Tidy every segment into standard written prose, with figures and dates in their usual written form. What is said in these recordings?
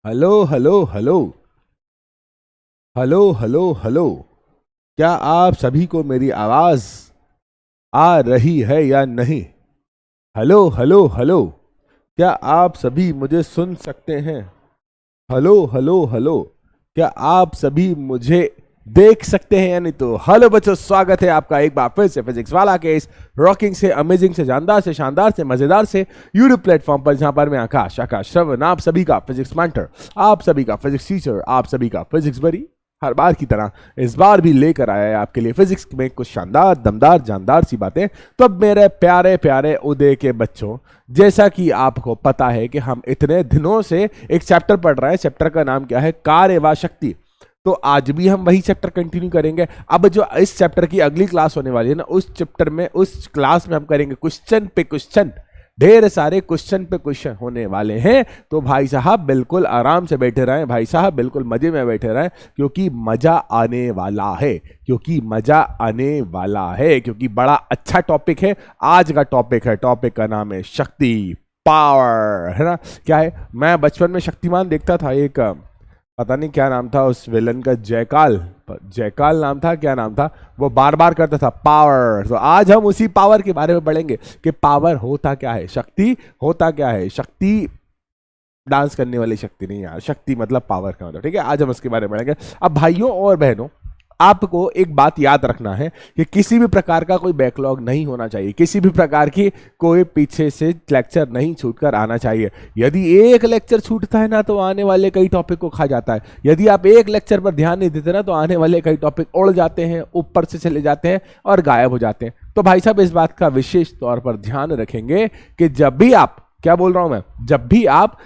Hello hello hello hello hello hello. क्या आप सभी को मेरी आवाज आ रही है या नहीं? Hello hello hello. क्या आप सभी मुझे सुन सकते हैं? Hello hello hello. क्या आप सभी मुझे देख सकते हैं या नहीं? तो हेलो बच्चों, स्वागत है आपका एक बार फिर से फिजिक्स वाला के इस रॉकिंग से, अमेजिंग से, जानदार से, शानदार से, मजेदार से यूट्यूब प्लेटफॉर्म पर, जहां पर मैं आकाश श्रवण आप सभी का फिजिक्स मेंटर, आप सभी का फिजिक्स टीचर, आप सभी का फिजिक्स बड़ी हर बार की तरह इस बार भी लेकर आया है आपके लिए फिजिक्स में कुछ शानदार, दमदार, जानदार सी बातें। तो अब मेरे प्यारे प्यारे उदय के बच्चों, जैसा कि आपको पता है कि हम इतने दिनों से एक चैप्टर पढ़ रहे हैं। चैप्टर का नाम क्या है? कार्य व शक्ति। तो आज भी हम वही चैप्टर कंटिन्यू करेंगे। अब जो इस चैप्टर की अगली क्लास होने वाली है ना, उस चैप्टर में, उस क्लास में हम करेंगे क्वेश्चन पे क्वेश्चन। ढेर सारे क्वेश्चन पे क्वेश्चन होने वाले हैं। तो भाई साहब बिल्कुल आराम से बैठे रहें, भाई साहब बिल्कुल मजे में बैठे रहें, क्योंकि मजा आने वाला है, क्योंकि मजा आने वाला है, क्योंकि बड़ा अच्छा टॉपिक है आज का। टॉपिक का नाम है शक्ति, पावर, है ना? क्या है? मैं बचपन में शक्तिमान देखता था, एक पता नहीं क्या नाम था उस विलन का, जयकाल नाम था, क्या नाम था, वो बार बार करता था पावर। तो आज हम उसी पावर के बारे में पढ़ेंगे कि पावर होता क्या है, शक्ति होता क्या है। शक्ति डांस करने वाली शक्ति नहीं यार, शक्ति मतलब पावर का मतलब, ठीक है? आज हम उसके बारे में पढ़ेंगे। अब भाइयों और बहनों, आपको एक बात याद रखना है कि किसी भी प्रकार का कोई बैकलॉग नहीं होना चाहिए, किसी भी प्रकार की कोई पीछे से लेक्चर नहीं छूटकर आना चाहिए। यदि एक लेक्चर छूटता है ना, तो आने वाले कई टॉपिक को खा जाता है। यदि आप एक लेक्चर पर ध्यान नहीं देते ना, तो आने वाले कई टॉपिक उड़ जाते हैं, ऊपर से चले जाते हैं और गायब हो जाते हैं। तो भाई साहब इस बात का विशेष तौर पर ध्यान रखेंगे कि जब भी आप, क्या बोल रहा हूं मैं, जब भी आप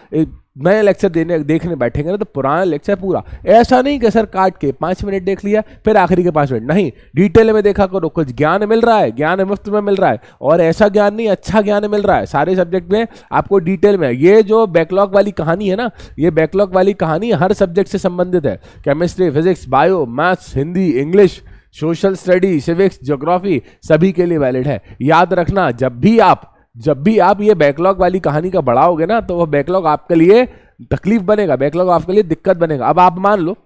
नए लेक्चर देखने बैठेंगे ना, तो पुराना लेक्चर पूरा, ऐसा नहीं कि सर काट के 5 मिनट देख लिया फिर आखिरी के 5 मिनट, नहीं, डिटेल में देखा करो। कुछ ज्ञान मिल रहा है, ज्ञान मुफ्त में मिल रहा है, और ऐसा ज्ञान नहीं, अच्छा ज्ञान मिल रहा है सारे सब्जेक्ट में आपको डिटेल में। ये जो बैकलॉग वाली कहानी है ना, ये बैकलॉग वाली कहानी हर सब्जेक्ट से संबंधित है। Chemistry, physics, bio, maths, Hindi, English, social study, civics, geography, सभी के लिए वैलिड है। याद रखना, जब भी आप ये बैकलॉग वाली कहानी का बढ़ाओगे ना, तो वो बैकलॉग आपके लिए तकलीफ बनेगा, बैकलॉग आपके लिए दिक्कत बनेगा। अब आप मान लो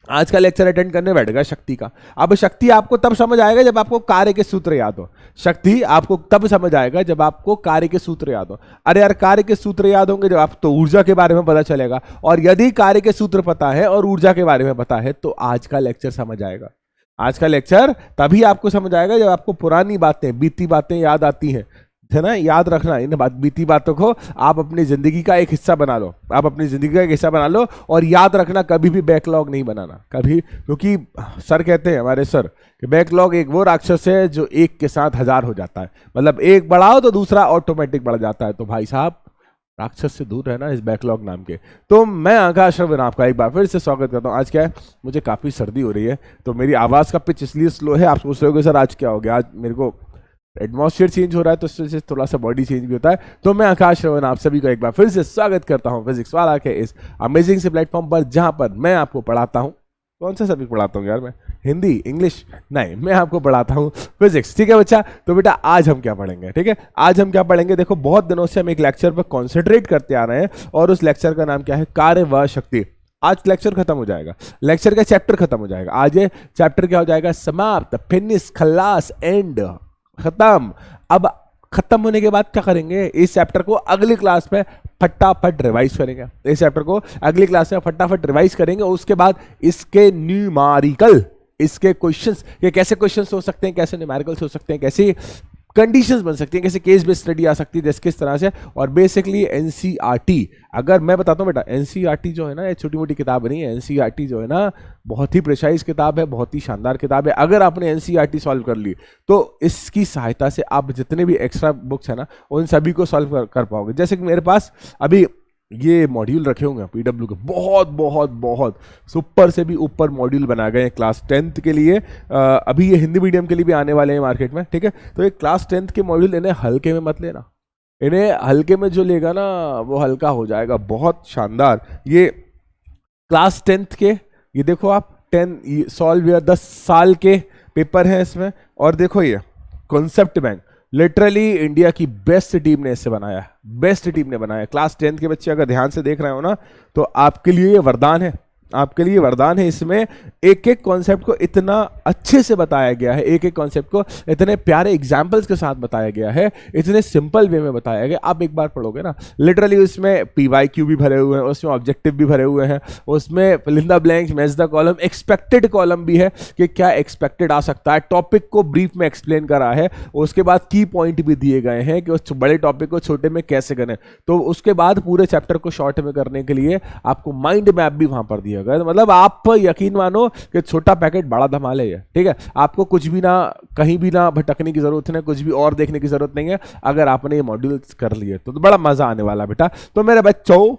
आज का लेक्चर अटेंड करने बैठ गया शक्ति का। अब शक्ति आपको तब समझ आएगा जब आपको कार्य के सूत्र याद हो। शक्ति आपको तब समझ आएगा जब आपको कार्य के सूत्र याद हो। अरे यार, कार्य के सूत्र याद होंगे जब आप, तो ऊर्जा के बारे में पता चलेगा। और यदि कार्य के सूत्र पता है और ऊर्जा के बारे में पता है, तो आज का लेक्चर समझ आएगा। आज का लेक्चर तभी आपको समझ आएगा जब आपको पुरानी बातें, बीती बातें याद आती हैं, है ना? याद रखना, इन बीती बातों को आप अपनी जिंदगी का एक हिस्सा बना लो, आप अपनी जिंदगी का एक हिस्सा बना लो। और याद रखना, कभी भी बैकलॉग नहीं बनाना, कभी, क्योंकि सर कहते हैं, हमारे सर, कि बैकलॉग एक वो राक्षस है जो एक के साथ 1000 हो जाता है। मतलब एक बढ़ाओ तो दूसरा ऑटोमेटिक बढ़ जाता है। तो भाई साहब राक्षस से दूर रहना इस बैकलॉग नाम के। तो मैं आकाश श्रवण आपका एक बार फिर से स्वागत करता हूँ। आज क्या है, मुझे काफ़ी सर्दी हो रही है, तो मेरी आवाज़ का पिच इसलिए स्लो है। आप सोच रहे हो सर आज क्या हो गया, आज मेरे को एटमॉस्फेयर चेंज हो रहा है, तो उससे थोड़ा सा बॉडी चेंज भी होता है। तो मैं आकाश श्रवण आप सभी को एक बार फिर से स्वागत करता हूं फिजिक्स वाला के इस अमेजिंग से प्लेटफॉर्म पर, जहां पर मैं आपको पढ़ाता हूं। कौन सा सब्जेक्ट पढ़ाता हूं यार मैं? हिंदी, इंग्लिश नहीं, मैं आपको पढ़ाता हूं फिजिक्स। ठीक है बच्चा? तो बेटा आज हम क्या पढ़ेंगे? ठीक है, आज हम क्या पढ़ेंगे? देखो, बहुत दिनों से हम एक लेक्चर पर कॉन्सेंट्रेट करते आ रहे हैं, और उस लेक्चर का नाम क्या है? कार्य व शक्ति। आज लेक्चर खत्म हो जाएगा, लेक्चर का चैप्टर खत्म हो जाएगा। आज ये चैप्टर क्या हो जाएगा? समाप्त, फिनिश, खलास, एंड, खत्म। अब खत्म होने के बाद क्या करेंगे? इस चैप्टर को अगली क्लास में फटाफट रिवाइज करेंगे। इस चैप्टर को अगली क्लास में फटाफट रिवाइज करेंगे। उसके बाद इसके न्यूमेरिकल, इसके क्वेश्चंस, ये कैसे क्वेश्चंस हो सकते हैं, कैसे न्यूमेरिकल्स हो सकते हैं, कैसे कंडीशंस बन सकती हैं, कैसे केस बेस्ड स्टडी आ सकती है, जैसे किस तरह से। और बेसिकली एनसीईआरटी, अगर मैं बताता हूँ बेटा, एनसीईआरटी जो है ना, ये छोटी मोटी किताब नहीं है। एनसीईआरटी जो है ना, बहुत ही प्रिसाइज किताब है, बहुत ही शानदार किताब है। अगर आपने एनसीईआरटी सॉल्व कर ली, तो इसकी सहायता से आप जितने भी एक्स्ट्रा बुक्स है ना, उन सभी को सॉल्व कर पाओगे। जैसे कि मेरे पास अभी ये मॉड्यूल रखे होंगे पीडब्ल्यू के, बहुत बहुत बहुत सुपर से भी ऊपर मॉड्यूल बना गए हैं क्लास 10th के लिए। अभी ये हिंदी मीडियम के लिए भी आने वाले हैं मार्केट में। ठीक है, तो ये क्लास 10th के मॉड्यूल, इन्हें हल्के में मत लेना। इन्हें हल्के में जो लेगा ना, वो हल्का हो जाएगा। बहुत शानदार ये क्लास 10th के, ये देखो आप 10 सॉल्व 10 साल के पेपर हैं इसमें। और देखो ये कॉन्सेप्ट बैंक, लिटरली इंडिया की बेस्ट टीम ने इसे बनाया, बेस्ट टीम ने बनाया। क्लास 10 के बच्चे अगर ध्यान से देख रहे हो ना, तो आपके लिए ये वरदान है, आपके लिए वरदान है। इसमें एक एक कॉन्सेप्ट को इतना अच्छे से बताया गया है, एक एक कॉन्सेप्ट को इतने प्यारे एग्जाम्पल्स के साथ बताया गया है, इतने सिंपल वे में बताया गया। आप एक बार पढ़ोगे ना, लिटरली उसमें PYQ भी भरे हुए हैं, उसमें ऑब्जेक्टिव भी भरे हुए हैं, उसमें fill in the blanks, match the column, expected column भी है कि क्या एक्सपेक्टेड आ सकता है, टॉपिक को ब्रीफ में एक्सप्लेन करा है, उसके बाद की पॉइंट भी दिए गए हैं कि उस बड़े टॉपिक को छोटे में कैसे करें। तो उसके बाद पूरे चैप्टर को शॉर्ट में करने के लिए आपको माइंड मैप भी वहां पर दिया गया। मतलब आप यकीन मानो कि छोटा पैकेट बड़ा धमाल है, ठीक है। आपको कुछ भी ना, कहीं भी ना भटकने की जरूरत नहीं, कुछ भी और देखने की जरूरत नहीं है। अगर आपने ये मॉड्यूल कर लिए तो बड़ा मजा आने वाला बेटा। तो मेरे बच्चों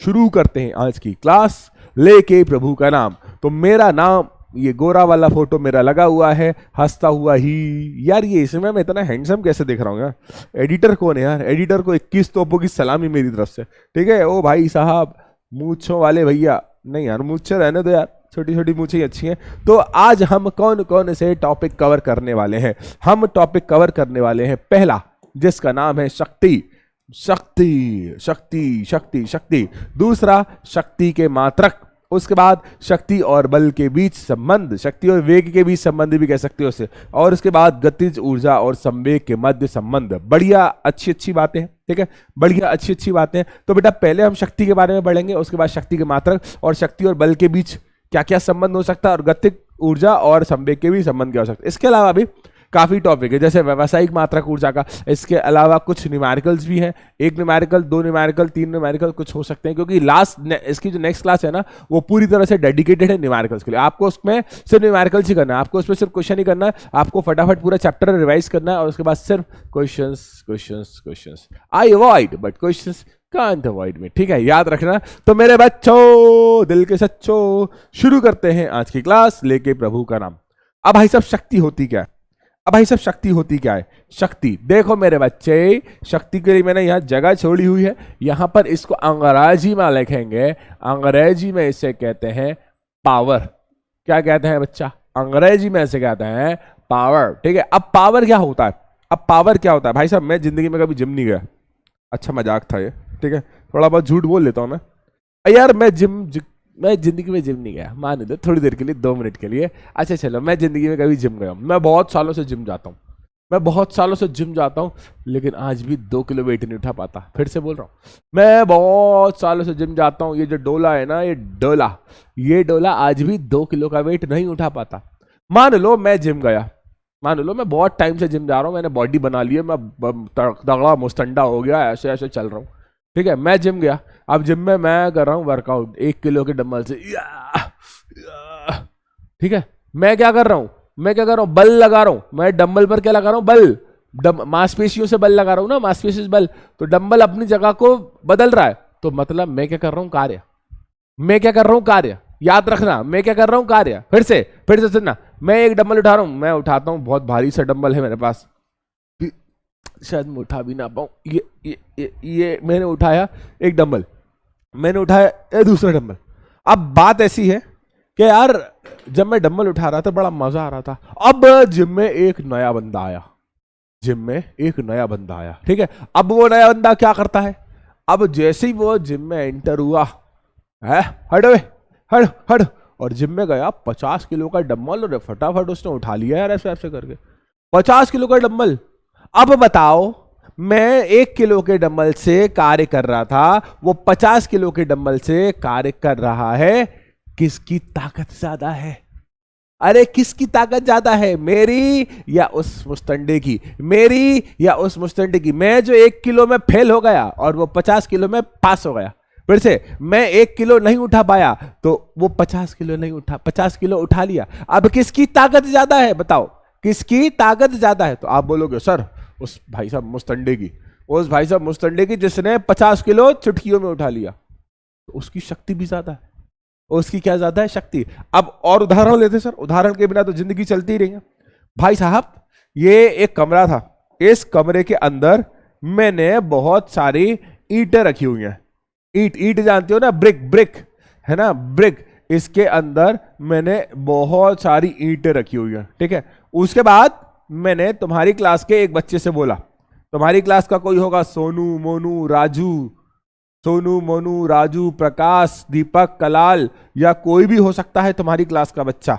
शुरू करते हैं आज की क्लास, लेके प्रभु का नाम। तो मेरा नाम, ये गोरा वाला फोटो मेरा लगा हुआ है, हंसता हुआ ही। यार ये इसमें मैं इतना हैंडसम कैसे दिख रहा हूँ यार? एडिटर कौन है यार? एडिटर को 21 तोपों की सलामी मेरी तरफ से, ठीक है। ओ भाई साहब, मूंछों वाले भैया, नहीं यार मूंछें रहने दो यार, छोटी छोटी मूंछें अच्छी हैं। तो आज हम कौन कौन से टॉपिक कवर करने वाले हैं? हम टॉपिक कवर करने वाले हैं पहला, जिसका नाम है शक्ति। शक्ति शक्ति शक्ति शक्ति। दूसरा, शक्ति के मात्रक। उसके बाद शक्ति और बल के बीच संबंध, शक्ति और वेग के बीच संबंध भी कह सकते हो उसे। और उसके बाद गतिज ऊर्जा और संवेग के मध्य संबंध। बढ़िया अच्छी अच्छी बातें हैं, ठीक है, बढ़िया अच्छी अच्छी बातें। तो बेटा पहले हम शक्ति के बारे में पढ़ेंगे, उसके बाद शक्ति के मात्रक और शक्ति और बल के बीच क्या क्या संबंध हो सकता है, और गतिज ऊर्जा और संवेग के भी संबंध क्या हो सकता है। इसके अलावा भी काफी टॉपिक है, जैसे व्यावसायिक मात्रक ऊर्जा का। इसके अलावा कुछ न्यूमेरिकल्स भी हैं, एक न्यूमेरिकल, दो न्यूमेरिकल, तीन न्यूमेरिकल कुछ हो सकते हैं, क्योंकि इसकी जो नेक्स्ट क्लास है ना, वो पूरी तरह से डेडिकेटेड है न्यूमेरिकल्स के लिए। आपको उसमें सिर्फ न्यूमेरिकल्स ही करना है, आपको उसमें सिर्फ क्वेश्चन ही करना है, आपको फटाफट पूरा चैप्टर रिवाइज करना है, और उसके बाद सिर्फ questions questions questions. I avoid but questions can't avoid में, ठीक है, याद रखना। तो मेरे बच्चों, दिल के सच्चों, शुरू करते हैं आज की क्लास, लेके प्रभु का नाम। अब भाई साहब शक्ति होती क्या है? अब भाई साहब शक्ति होती क्या है? शक्ति देखो मेरे बच्चे, शक्ति के लिए मैंने यहाँ जगह छोड़ी हुई है, यहाँ पर इसको अंग्रेजी में लिखेंगे। अंग्रेजी में इसे कहते हैं पावर। क्या कहते हैं बच्चा? अंग्रेजी में इसे कहते हैं पावर, ठीक है। अब पावर क्या होता है? अब पावर क्या होता है भाई साहब? मैं जिंदगी में कभी जिम नहीं गया, अच्छा मजाक था ये, ठीक है, थोड़ा बहुत झूठ बोल लेता हूँ मैं यार। मैं जिंदगी में जिम नहीं गया, मान लो थोड़ी देर के लिए, 2 मिनट के लिए। अच्छा चलो, मैं जिंदगी में कभी जिम गया हूँ, मैं बहुत सालों से जिम जाता हूँ, मैं बहुत सालों से जिम जाता हूँ, लेकिन आज भी 2 किलो वेट नहीं उठा पाता। फिर से बोल रहा हूँ, मैं बहुत सालों से जिम जाता हूँ, ये जो डोला है ना, ये डोला आज भी 2 किलो का वेट नहीं उठा पाता। मान लो मैं जिम गया, मान लो मैं बहुत टाइम से जिम जा रहा हूँ, मैंने बॉडी बना ली है, मैं तगड़ा मुस्तंडा हो गया, ऐसे ऐसे चल रहा हूँ, ठीक है। मैं जिम गया, अब जिम में मैं कर रहा हूँ वर्कआउट 1 किलो के डंबल से, ठीक है। मैं क्या कर रहा हूँ? बल लगा रहा हूँ। मैं डंबल पर क्या लगा रहा हूँ? बल। मांसपेशियों से बल लगा रहा हूँ ना, मांसपेशियों से बल। तो डंबल अपनी जगह को बदल रहा है, तो मतलब मैं क्या कर रहा हूँ? कार्य। मैं क्या कर रहा हूँ? कार्य। याद रखना, मैं क्या कर रहा हूँ? कार्य। फिर से सुनना, मैं एक डंबल उठा रहा हूँ, मैं उठाता हूँ, बहुत भारी सा डंबल है मेरे पास, शायद मैं उठा भी ना पाऊँ। ये मैंने उठाया एक डंबल, मैंने उठाया दूसरा डंबल। अब बात ऐसी है कि यार जब मैं डंबल उठा रहा था बड़ा मजा आ रहा था। अब जिम में एक नया बंदा आया, ठीक है। अब वो नया बंदा क्या करता है? अब जैसे ही वो जिम में एंटर हुआ है, हट, और जिम में गया, 50 किलो का डंबल, और फटाफट उसने उठा लिया यार, ऐसे ऐसे करके 50 किलो का डंबल। अब बताओ, मैं 1 किलो के डंबल से कार्य कर रहा था, वो 50 किलो के डंबल से कार्य कर रहा है। किसकी ताकत ज्यादा है? अरे किसकी ताकत ज्यादा है, मेरी या उस मुस्तंडे की? मेरी या उस मुस्तंडे की? मैं जो 1 किलो में फेल हो गया और वो 50 किलो में पास हो गया। फिर से, मैं 1 किलो नहीं उठा पाया तो वो 50 किलो नहीं उठा, 50 किलो उठा लिया। अब किसकी ताकत ज्यादा है? बताओ किसकी ताकत ज्यादा है? तो आप बोलोगे सर उस भाई साहब मुस्तंडे की जिसने 50 किलो चुटकियों में उठा लिया, तो उसकी शक्ति भी ज्यादा है। उसकी क्या ज्यादा है? शक्ति। अब और उदाहरण लेते सर, उदाहरण के बिना तो जिंदगी चलती ही रही है। भाई साहब, ये एक कमरा था, इस कमरे के अंदर मैंने बहुत सारी ईंटें रखी हुई हैं। ईंट जानते हो ना, ब्रिक है ना, ब्रिक। इसके अंदर मैंने बहुत सारी ईंटें रखी हुई हैं, ठीक है। उसके बाद मैंने तुम्हारी क्लास के एक बच्चे से बोला, तुम्हारी क्लास का कोई होगा, सोनू, मोनू, राजू, सोनू, मोनू, राजू, प्रकाश, दीपक, कलाल, या कोई भी हो सकता है तुम्हारी क्लास का बच्चा,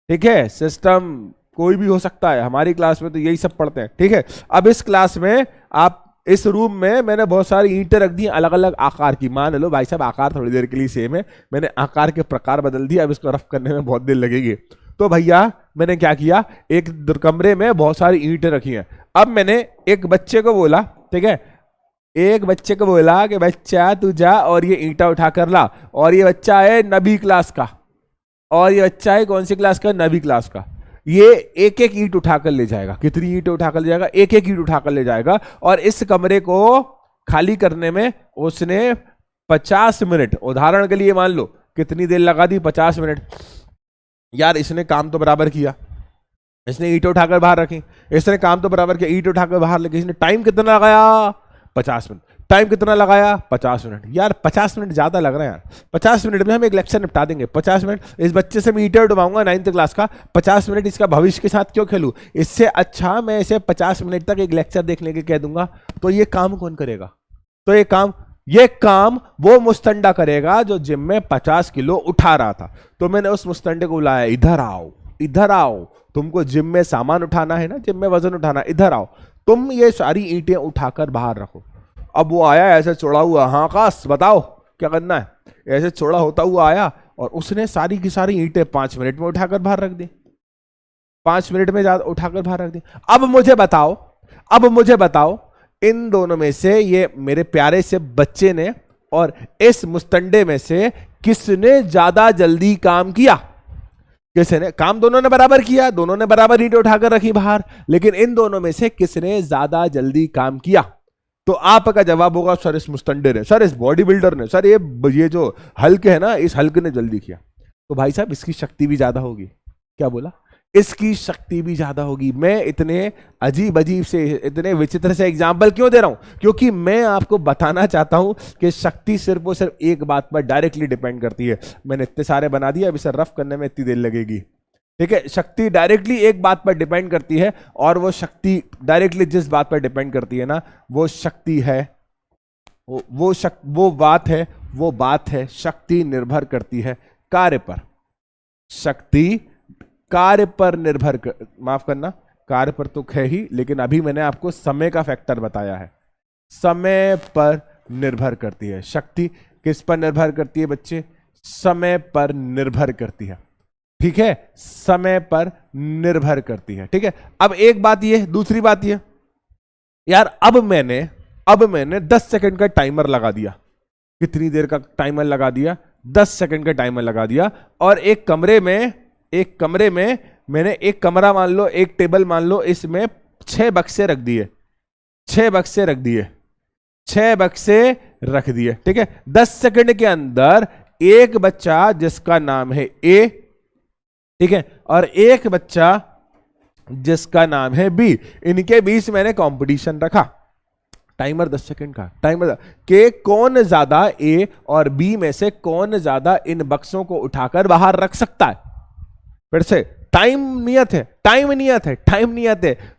ठीक है, सिस्टम कोई भी हो सकता है, हमारी क्लास में तो यही सब पढ़ते हैं, ठीक है। अब इस क्लास में आप, इस रूम में मैंने बहुत सारी ईंटें रख दी अलग अलग आकार की, मान लो भाई साहब आकार थोड़ी देर के लिए सेम है, मैंने आकार के प्रकार बदल दिया, अब इसको रफ करने में बहुत देर लगेगी। तो भैया मैंने क्या किया, एक कमरे में बहुत सारी ईंटें रखी हैं। अब मैंने एक बच्चे को बोला, ठीक है, एक बच्चे को बोला कि बच्चा तू जा और ये ईंटा उठा कर ला, और ये बच्चा है नबी क्लास का, और ये बच्चा है कौन सी क्लास का, नबी क्लास का। ये एक एक ईंट उठाकर ले जाएगा, कितनी ईंट उठाकर ले जाएगा, एक एक ईंट उठाकर ले जाएगा, और इस कमरे को खाली करने में उसने 50 मिनट, उदाहरण के लिए मान लो कितनी देर लगा दी, 50 मिनट। यार इसने काम तो बराबर किया, इसने ईंट उठाकर बाहर रखी, इसने काम तो बराबर किया, ईंट उठाकर बाहर रखी, इसने टाइम कितना लगाया, 50 मिनट। टाइम कितना लगाया, 50 मिनट। यार 50 मिनट ज्यादा लग रहा है यार, 50 मिनट में हम एक लेक्चर निपटा देंगे। 50 मिनट इस बच्चे से मैं ईंटें उठवाऊंगा 9th क्लास का, 50 मिनट इसका भविष्य के साथ क्यों खेलूं, इससे अच्छा मैं इसे 50 मिनट तक एक लेक्चर देखने के कह दूंगा। तो ये काम कौन करेगा, तो ये काम वो मुस्तंडा करेगा जो जिम में 50 किलो उठा रहा था। तो मैंने उस मुस्तंडे को बुलाया, इधर आओ, इधर आओ, तुमको जिम में सामान उठाना है ना, जिम में वजन उठाना, इधर आओ, तुम ये सारी ईंटें उठाकर बाहर रखो। अब वो आया ऐसे चौड़ा हुआ, हाँ काश बताओ क्या करना है, ऐसे चौड़ा होता हुआ आया और उसने सारी की सारी ईंटें 5 मिनट में उठाकर बाहर रख दी, 5 मिनट में ज्यादा उठाकर बाहर रख दी। अब मुझे बताओ इन दोनों में से, ये मेरे प्यारे से बच्चे ने और इस मुस्तंडे में से किसने ज्यादा जल्दी काम किया, किसने काम, दोनों ने बराबर किया, दोनों ने बराबर ईंटें उठाकर रखी बाहर, लेकिन इन दोनों में से किसने ज्यादा जल्दी काम किया। तो आपका जवाब होगा सर इस मुस्तंडे ने, सर इस बॉडी बिल्डर ने, सर ये जो हल्क है ना, इस हल्क ने जल्दी किया। तो भाई साहब इसकी शक्ति भी ज्यादा होगी, क्या बोला, इसकी शक्ति भी ज्यादा होगी। मैं इतने अजीब से, इतने विचित्र से एग्जाम्पल क्यों दे रहा हूं, क्योंकि मैं आपको बताना चाहता हूं कि शक्ति सिर्फ और सिर्फ एक बात पर डायरेक्टली डिपेंड करती है। मैंने इतने सारे बना दिए, अब इसे रफ करने में इतनी देर लगेगी, ठीक है। शक्ति डायरेक्टली एक बात पर डिपेंड करती है, और वो शक्ति डायरेक्टली जिस बात पर डिपेंड करती है ना, वो शक्ति है, वो बात है, शक्ति निर्भर करती है कार्य पर, शक्ति कार्य पर निर्भर माफ करना, कार्य पर तो है ही, लेकिन अभी मैंने आपको समय का फैक्टर बताया है, समय पर निर्भर करती है शक्ति। किस पर निर्भर करती है बच्चे, समय पर निर्भर करती है, ठीक है, समय पर निर्भर करती है, ठीक है। अब एक बात ये, दूसरी बात ये, यार अब मैंने 10 सेकंड का टाइमर लगा दिया, कितनी देर का टाइमर लगा दिया, 10 सेकंड का टाइमर लगा दिया, और एक कमरे में मैंने एक कमरा मान लो, एक टेबल मान लो, इसमें 6 बक्से रख दिए, 6 बक्से रख दिए, ठीक है। 10 सेकंड के अंदर एक बच्चा जिसका नाम है ए, ठीक है, और एक बच्चा जिसका नाम है बी, इनके बीच मैंने कंपटीशन रखा, टाइमर 10 सेकंड का, टाइमर के कौन ज्यादा ए और बी में से कौन ज्यादा इन बक्सों को उठाकर बाहर रख सकता है। फिर से टाइम नियत है,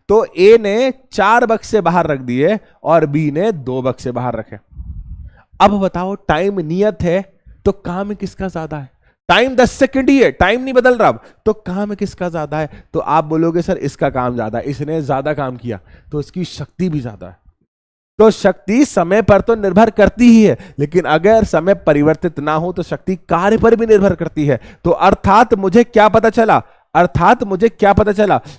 तो ए ने 4 बक्से बाहर रख दिए और बी ने 2 बक्से बाहर रखे। अब बताओ टाइम नियत है तो काम किसका ज्यादा है, टाइम 10 सेकंड ही है, टाइम नहीं बदल रहा, तो काम किसका ज्यादा है, तो आप बोलोगे सर इसका काम ज्यादा है, इसने ज्यादा काम किया, तो इसकी शक्ति भी ज्यादा है। तो शक्ति समय पर तो निर्भर करती ही है, लेकिन अगर समय परिवर्तित ना हो तो शक्ति कार्य पर भी निर्भर करती है। तो अर्थात मुझे क्या पता चला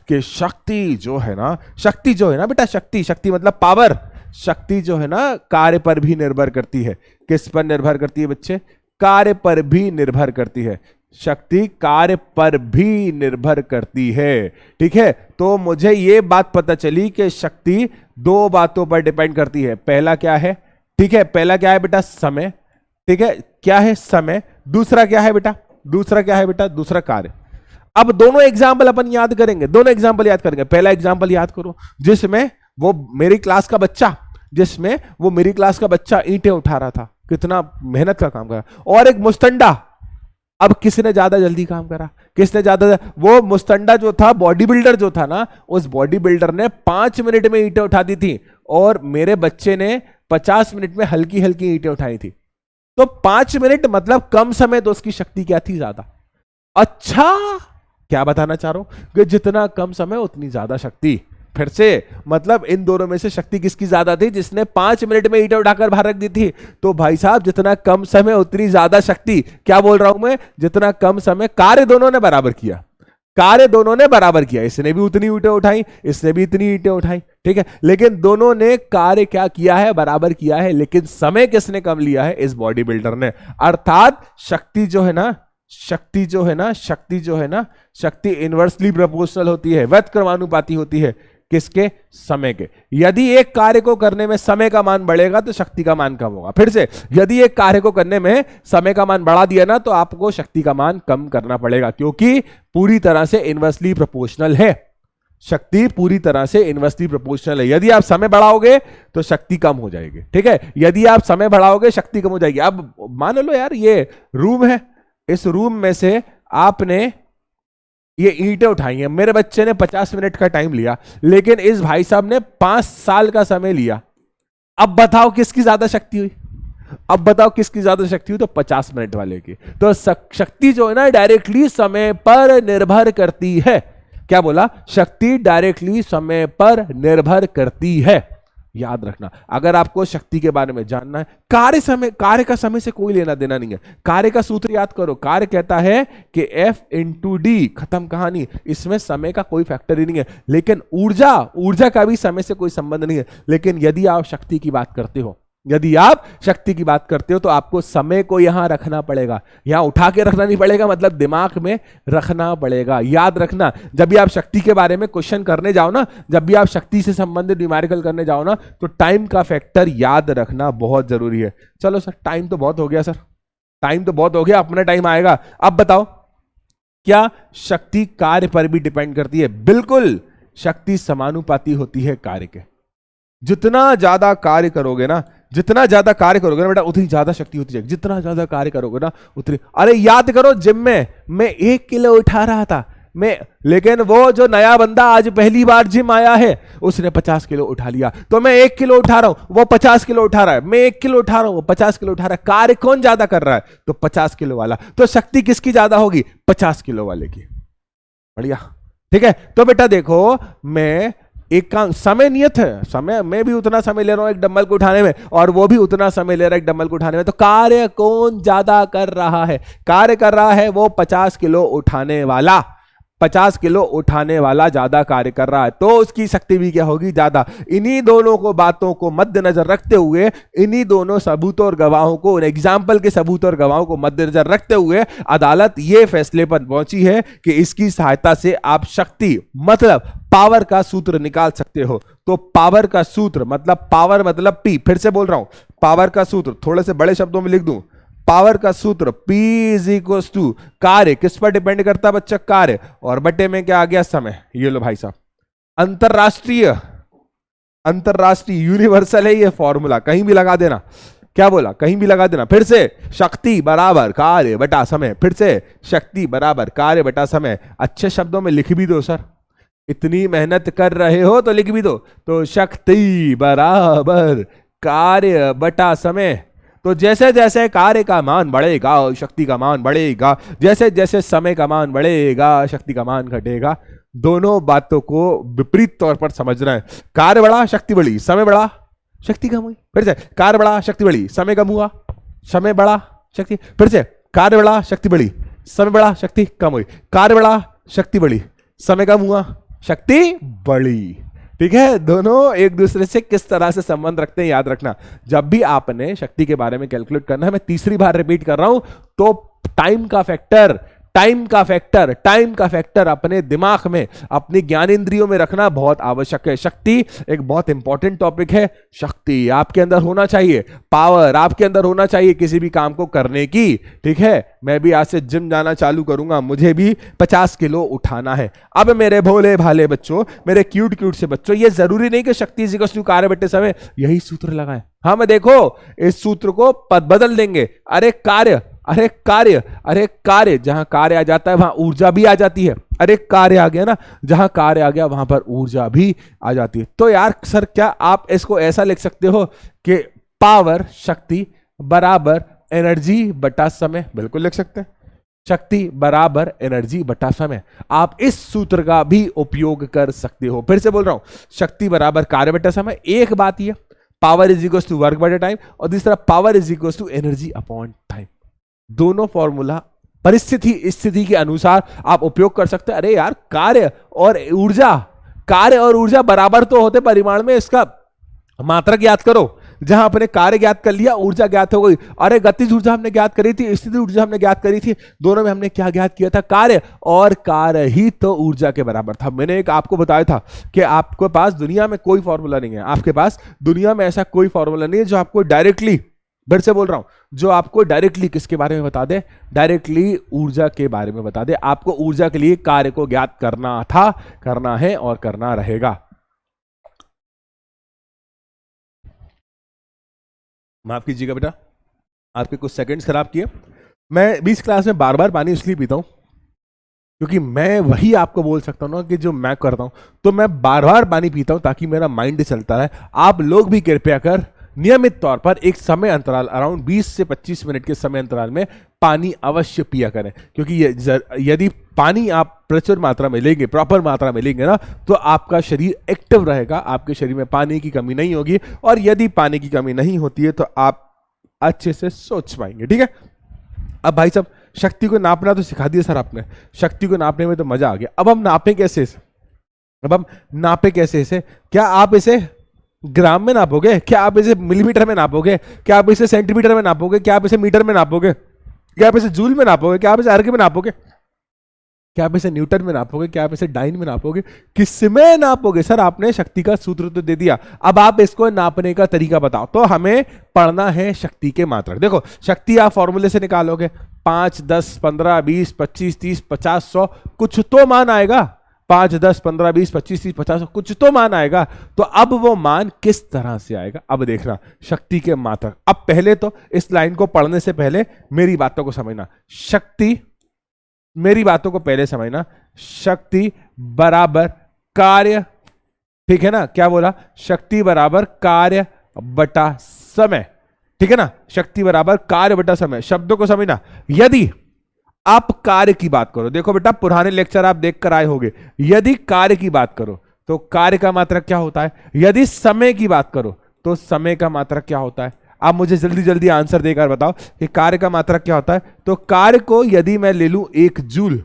कि शक्ति जो है ना बेटा, शक्ति मतलब पावर, शक्ति जो है ना कार्य पर भी निर्भर करती है। किस पर निर्भर करती है बच्चे, कार्य पर भी निर्भर करती है, शक्ति कार्य पर भी निर्भर करती है, ठीक है। तो मुझे यह बात पता चली कि शक्ति 2 बातों पर डिपेंड करती है। पहला क्या है, ठीक है, पहला क्या है बेटा, समय, ठीक है, क्या है समय, दूसरा क्या है बेटा, दूसरा कार्य। अब दोनों एग्जाम्पल अपन याद करेंगे, पहला एग्जाम्पल याद करो जिसमें वो मेरी क्लास का बच्चा ईंटें उठा रहा था, कितना मेहनत का काम करा, और एक मुस्तंडा अब किसने ज्यादा जल्दी काम करा, किसने ज्यादा, वो मुस्तंडा जो था, बॉडी बिल्डर जो था ना, उस बॉडी बिल्डर ने 5 मिनट में ईंटें उठा दी थी और मेरे बच्चे ने 50 मिनट में हल्की हल्की ईंटें उठाई थी। तो 5 मिनट मतलब कम समय, तो उसकी शक्ति क्या थी, ज्यादा। अच्छा, क्या बताना चाह रहा हूं कि जितना कम समय उतनी ज्यादा शक्ति। फिर से मतलब इन दोनों में से शक्ति किसकी ज्यादा थी, जिसने 5 मिनट में ईंटें उठाकर बाहर रख दी थी। तो भाई साहब जितना कम समय उतनी ज्यादा शक्ति। क्या बोल रहा हूं मैं, जितना कम समय, कार्य दोनों ने बराबर किया, कार्य दोनों ने बराबर किया। इसने भी उतनी ईंटें उठाई, इसने भी इतनी ईंटें उठाई, ठीक है, लेकिन दोनों ने कार्य क्या किया है, बराबर किया है, लेकिन समय किसने कम लिया है, इस बॉडी बिल्डर ने। अर्थात शक्ति जो है ना, शक्ति जो है ना, शक्ति जो है ना, शक्ति इनवर्सली प्रोपोर्शनल होती है, व्यतक्रमानुपाती होती है, किसके, समय के। यदि एक कार्य को करने में समय का मान बढ़ेगा तो शक्ति का मान कम होगा। फिर से, यदि एक कार्य को करने में समय का मान बढ़ा दिया ना, तो आपको शक्ति का मान कम करना पड़ेगा, क्योंकि पूरी तरह से इनवर्सली प्रोपोर्शनल है, शक्ति पूरी तरह से इनवर्सली प्रोपोर्शनल है। यदि आप समय बढ़ाओगे तो शक्ति कम हो जाएगी, ठीक है, यदि आप समय बढ़ाओगे शक्ति कम हो जाएगी। अब मान लो यार ये रूम है, इस रूम में से आपने ये ईंटें उठाई हैं, मेरे बच्चे ने 50 मिनट का टाइम लिया, लेकिन इस भाई साहब ने 5 साल का समय लिया। अब बताओ किसकी ज्यादा शक्ति हुई, अब बताओ किसकी ज्यादा शक्ति हुई, तो 50 मिनट वाले की। तो शक्ति जो है ना डायरेक्टली समय पर निर्भर करती है। क्या बोला, शक्ति डायरेक्टली समय पर निर्भर करती है, याद रखना। अगर आपको शक्ति के बारे में जानना है, कार्य का समय से कोई लेना देना नहीं है। कार्य का सूत्र याद करो, कार्य कहता है कि F इंटू डी, खत्म कहानी। इसमें समय का कोई फैक्टर ही नहीं है। लेकिन ऊर्जा का भी समय से कोई संबंध नहीं है। लेकिन यदि आप शक्ति की बात करते हो, यदि आप शक्ति की बात करते हो, तो आपको समय को यहां रखना पड़ेगा, यहां उठा के रखना नहीं पड़ेगा, मतलब दिमाग में रखना पड़ेगा। याद रखना, जब भी आप शक्ति के बारे में क्वेश्चन करने जाओ ना, जब भी आप शक्ति से संबंधित न्यूमेरिकल करने जाओ ना, तो टाइम का फैक्टर याद रखना बहुत जरूरी है। चलो सर, टाइम तो बहुत हो गया सर, टाइम तो बहुत हो गया, अपना टाइम आएगा। अब बताओ, क्या शक्ति कार्य पर भी डिपेंड करती है? बिल्कुल, शक्ति समानुपाती होती है कार्य के। जितना ज्यादा कार्य करोगे ना, जितना ज्यादा कार्य करोगे ना बेटा, उतनी ज्यादा शक्ति होती है। जितना ज्यादा कार्य करोगे ना उतनी, अरे याद करो, जिम में मैं 1 किलो उठा रहा था लेकिन वो जो नया बंदा आज पहली बार जिम आया है, उसने 50 किलो उठा लिया। तो मैं 1 किलो उठा रहा हूं, वो 50 किलो उठा रहा है, मैं 1 किलो उठा रहा हूं, वो 50 किलो उठा रहा है। कार्य कौन ज्यादा कर रहा है? तो 50 किलो वाला। तो शक्ति किसकी ज्यादा होगी? 50 किलो वाले की। बढ़िया, ठीक है। तो बेटा देखो, मैं एक काम, समय नियत है, समय मैं भी उतना समय ले रहा हूं एक डंबल को उठाने में, और वो भी उतना समय ले रहा है एक डंबल को उठाने में। तो कार्य कौन ज्यादा कर रहा है? कार्य कर रहा है वो 50 किलो उठाने वाला, 50 किलो उठाने वाला ज्यादा कार्य कर रहा है, तो उसकी शक्ति भी क्या होगी? ज्यादा। इन्हीं दोनों को बातों को मद्देनजर रखते हुए, इन्हीं दोनों सबूतों और गवाहों को, एग्जाम्पल के सबूत और गवाहों को मद्देनजर रखते हुए अदालत ये फैसले पर पहुंची है कि इसकी सहायता से आप शक्ति मतलब पावर का सूत्र निकाल सकते हो। तो पावर का सूत्र मतलब, पावर मतलब P, फिर से बोल रहा हूं, पावर का सूत्र थोड़े से बड़े शब्दों में लिख दूं। पावर का सूत्र P इज इक्वल टू, कार्य किस पर डिपेंड करता है बच्चा? कार्य, और बटे में क्या आ गया? समय। ये लो भाई साहब, अंतरराष्ट्रीय यूनिवर्सल है ये फॉर्मूला, कहीं भी लगा देना। क्या बोला? कहीं भी लगा देना। फिर से, शक्ति बराबर कार्य बटा समय, फिर से शक्ति बराबर कार्य बटा समय। अच्छे शब्दों में लिख भी दो सर, इतनी मेहनत कर रहे हो तो लिख भी दो। तो शक्ति बराबर कार्य बटा समय। तो जैसे जैसे कार्य का मान बढ़ेगा शक्ति का मान बढ़ेगा, जैसे जैसे समय का मान बढ़ेगा शक्ति का मान घटेगा। दोनों बातों को विपरीत तौर पर समझना है। कार्य बढ़ा शक्ति बढ़ी, समय बढ़ा शक्ति कम हुई। फिर से, कार्य बढ़ा शक्ति बढ़ी, समय कम हुआ, समय बढ़ा शक्ति। फिर से, कार्य बढ़ा शक्ति बढ़ी, समय बढ़ा शक्ति कम हुई, कार्य बढ़ा शक्ति बढ़ी, समय कम हुआ, शक्ति बढ़ी। ठीक है, दोनों एक दूसरे से किस तरह से संबंध रखते हैं याद रखना। जब भी आपने शक्ति के बारे में कैलकुलेट करना है, मैं तीसरी बार रिपीट कर रहा हूं, तो टाइम का फैक्टर अपने दिमाग में, अपनी ज्ञानेंद्रियों में रखना बहुत आवश्यक है। शक्ति एक बहुत इंपॉर्टेंट टॉपिक है। शक्ति आपके अंदर होना चाहिए, पावर आपके अंदर होना चाहिए किसी भी काम को करने की। ठीक है, मैं भी आज से जिम जाना चालू करूंगा, मुझे भी 50 किलो उठाना है। अब मेरे भोले भाले बच्चों, मेरे क्यूट से बच्चों, ये जरूरी नहीं कि शक्ति इज इक्वल टू कार्य बटे समय यही सूत्र लगाएं। हाँ, मैं देखो इस सूत्र को बदल देंगे। अरे कार्य अरे कार्य, अरे कार्य, जहां कार्य आ जाता है वहां ऊर्जा भी आ जाती है। अरे कार्य आ गया ना, जहां कार्य आ गया वहां पर ऊर्जा भी आ जाती है। तो यार सर क्या आप इसको ऐसा लिख सकते हो कि पावर, शक्ति बराबर एनर्जी बटा समय? बिल्कुल लिख सकते हैं, शक्ति बराबर एनर्जी बटा समय। आप इस सूत्र का भी उपयोग कर सकते हो। फिर से बोल रहा हूं, शक्ति बराबर कार्य बटा समय। एक बात यह, power is equal to work बटा टाइम, और दूसरा power is equal to energy upon time. दोनों फॉर्मूला परिस्थिति स्थिति के अनुसार आप उपयोग कर सकते हैं। अरे यार कार्य और ऊर्जा, कार्य और ऊर्जा बराबर तो होते परिमाण में, इसका मात्रक याद करो। जहां अपने कार्य ज्ञात कर लिया, ऊर्जा ज्ञात हो गई। अरे गतिज ऊर्जा हमने ज्ञात करी थी, स्थिति ऊर्जा हमने ज्ञात करी थी, दोनों में हमने क्या ज्ञात किया था? कार्य, और कार्य ही तो ऊर्जा के बराबर था। मैंने एक आपको बताया था कि आपके पास दुनिया में कोई फॉर्मूला नहीं है, आपके पास दुनिया में ऐसा कोई फॉर्मूला नहीं है जो आपको डायरेक्टली, फिर से बोल रहा हूं, जो आपको डायरेक्टली किसके बारे में बता दे? डायरेक्टली ऊर्जा के बारे में बता दे। आपको ऊर्जा के लिए कार्य को ज्ञात करना था, करना है और करना रहेगा। माफ कीजिएगा बेटा, आपके कुछ सेकंड्स खराब किए। मैं 20 क्लास में बार बार पानी इसलिए पीता हूं क्योंकि मैं वही आपको बोल सकता हूं ना कि जो मैं करता हूं, तो मैं बार बार पानी पीता हूं ताकि मेरा माइंड चलता रहे। आप लोग भी कृपया कर नियमित तौर पर एक समय अंतराल, अराउंड 20 से 25 मिनट के समय अंतराल में पानी अवश्य पिया करें। क्योंकि यदि पानी आप प्रचुर मात्रा में लेंगे, प्रॉपर मात्रा में लेंगे ना, तो आपका शरीर एक्टिव रहेगा, आपके शरीर में पानी की कमी नहीं होगी। और यदि पानी की कमी नहीं होती है तो आप अच्छे से सोच पाएंगे। ठीक है, अब भाई साहब शक्ति को नापना तो सिखा दिया सर आपने, शक्ति को नापने में तो मजा आ गया। अब हम नापें कैसे इसे? अब हम नापे कैसे इसे? क्या आप इसे ग्राम में नापोगे? क्या आप इसे मिलीमीटर में नापोगे? क्या आप इसे सेंटीमीटर में नापोगे? क्या आप इसे मीटर में नापोगे? क्या आप इसे जूल में नापोगे? क्या आप इसे अर्ग में नापोगे? क्या आप इसे न्यूटन में नापोगे? क्या आप इसे डाइन में नापोगे? किसमें नापोगे? सर आपने शक्ति का सूत्र तो दे दिया, अब आप इसको नापने का तरीका बताओ। तो हमें पढ़ना है शक्ति के मात्रक। देखो शक्ति आप फॉर्मूले से निकालोगे, 5, 10, 15, 20, 25, 30, 50, 100, कुछ तो मान आएगा। 5, 10, 15, 20, 25, 30, 50, कुछ तो मान आएगा। तो अब वो मान किस तरह से आएगा? अब देखना, शक्ति के मात्रक। अब पहले तो इस लाइन को पढ़ने से पहले मेरी बातों को समझना। शक्ति, मेरी बातों को पहले समझना, शक्ति बराबर कार्य, ठीक है ना? क्या बोला? शक्ति बराबर कार्य बटा समय, ठीक है ना? शक्ति बराबर कार्य बटा समय। शब्दों को समझना। यदि आप कार्य की बात करो, देखो बेटा पुराने लेक्चर आप देख कर आए होंगे, यदि कार्य की बात करो तो कार्य का मात्रक क्या होता है? यदि समय की बात करो तो समय का मात्रक क्या होता है? आप मुझे जल्दी जल्दी आंसर देकर बताओ कि कार्य का मात्रक क्या होता है। तो कार्य को यदि मैं ले लूं 1 जूल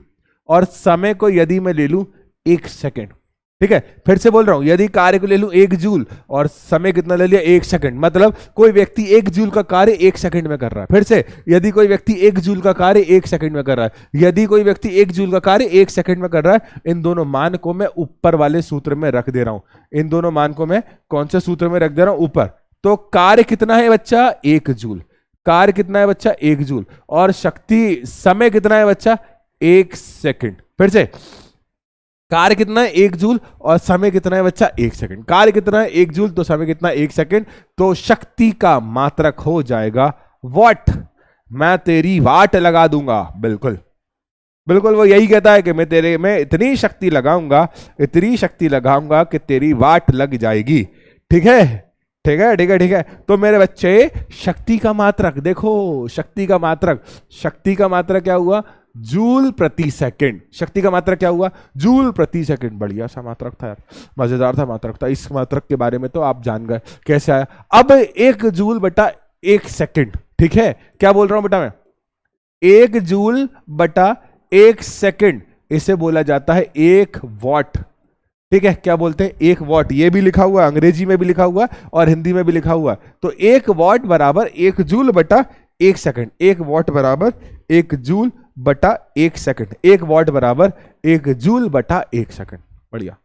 और समय को यदि मैं ले लूं 1 सेकंड, ठीक है? फिर से बोल रहा हूं, यदि कार्य को ले लूं 1 जूल और समय कितना ले लिया? 1 सेकंड, मतलब कोई व्यक्ति 1 जूल का कार्य 1 सेकंड में कर रहा है। फिर से, यदि कोई व्यक्ति 1 जूल का कार्य 1 सेकंड में कर रहा है, यदि कोई व्यक्ति 1 जूल का कार्य 1 सेकंड में कर रहा है, इन दोनों मान को मैं ऊपर वाले सूत्र में रख दे रहा हूं। इन दोनों मान को मैं कौन से सूत्र में रख दे रहा हूं? ऊपर। तो कार्य कितना है बच्चा? 1 जूल। कार्य कितना है बच्चा? 1 जूल। और शक्ति, समय कितना है बच्चा? 1 सेकंड। फिर से, कार्य कितना है? 1 जूल और समय कितना है बच्चा? 1 सेकंड। कार्य कितना है? 1 जूल, तो समय कितना? 1 सेकंड। तो शक्ति का मात्रक हो जाएगा वॉट। मैं तेरी वाट लगा दूंगा। बिल्कुल बिल्कुल, वो यही कहता है कि मैं इतनी शक्ति लगाऊंगा, इतनी शक्ति लगाऊंगा कि तेरी वाट लग जाएगी। ठीक है, ठीक है, ठीक है, ठीक है। तो मेरे बच्चे शक्ति का मात्रक देखो, शक्ति का मात्रक, शक्ति का मात्रक क्या हुआ? जूल प्रति सेकंड। शक्ति का मात्रक क्या हुआ? जूल प्रति सेकंड। बढ़िया सा मात्रक था यार, मजेदार था मात्रक था। इस मात्रक के बारे में तो आप जान गए कैसे आया। अब 1 जूल बटा 1 सेकंड, ठीक है? क्या बोल रहा हूं बेटा मैं? 1 जूल बटा 1 सेकंड, इसे बोला जाता है 1 वॉट। ठीक है, क्या बोलते हैं? 1 वॉट। ये भी लिखा हुआ, अंग्रेजी में भी लिखा हुआ और हिंदी में भी लिखा हुआ। तो 1 वॉट बराबर 1 जूल बटा 1 सेकंड। 1 वॉट बराबर 1 जूल बटा 1 सेकंड। 1 वॉट बराबर 1 जूल बटा 1 सेकंड। बढ़िया।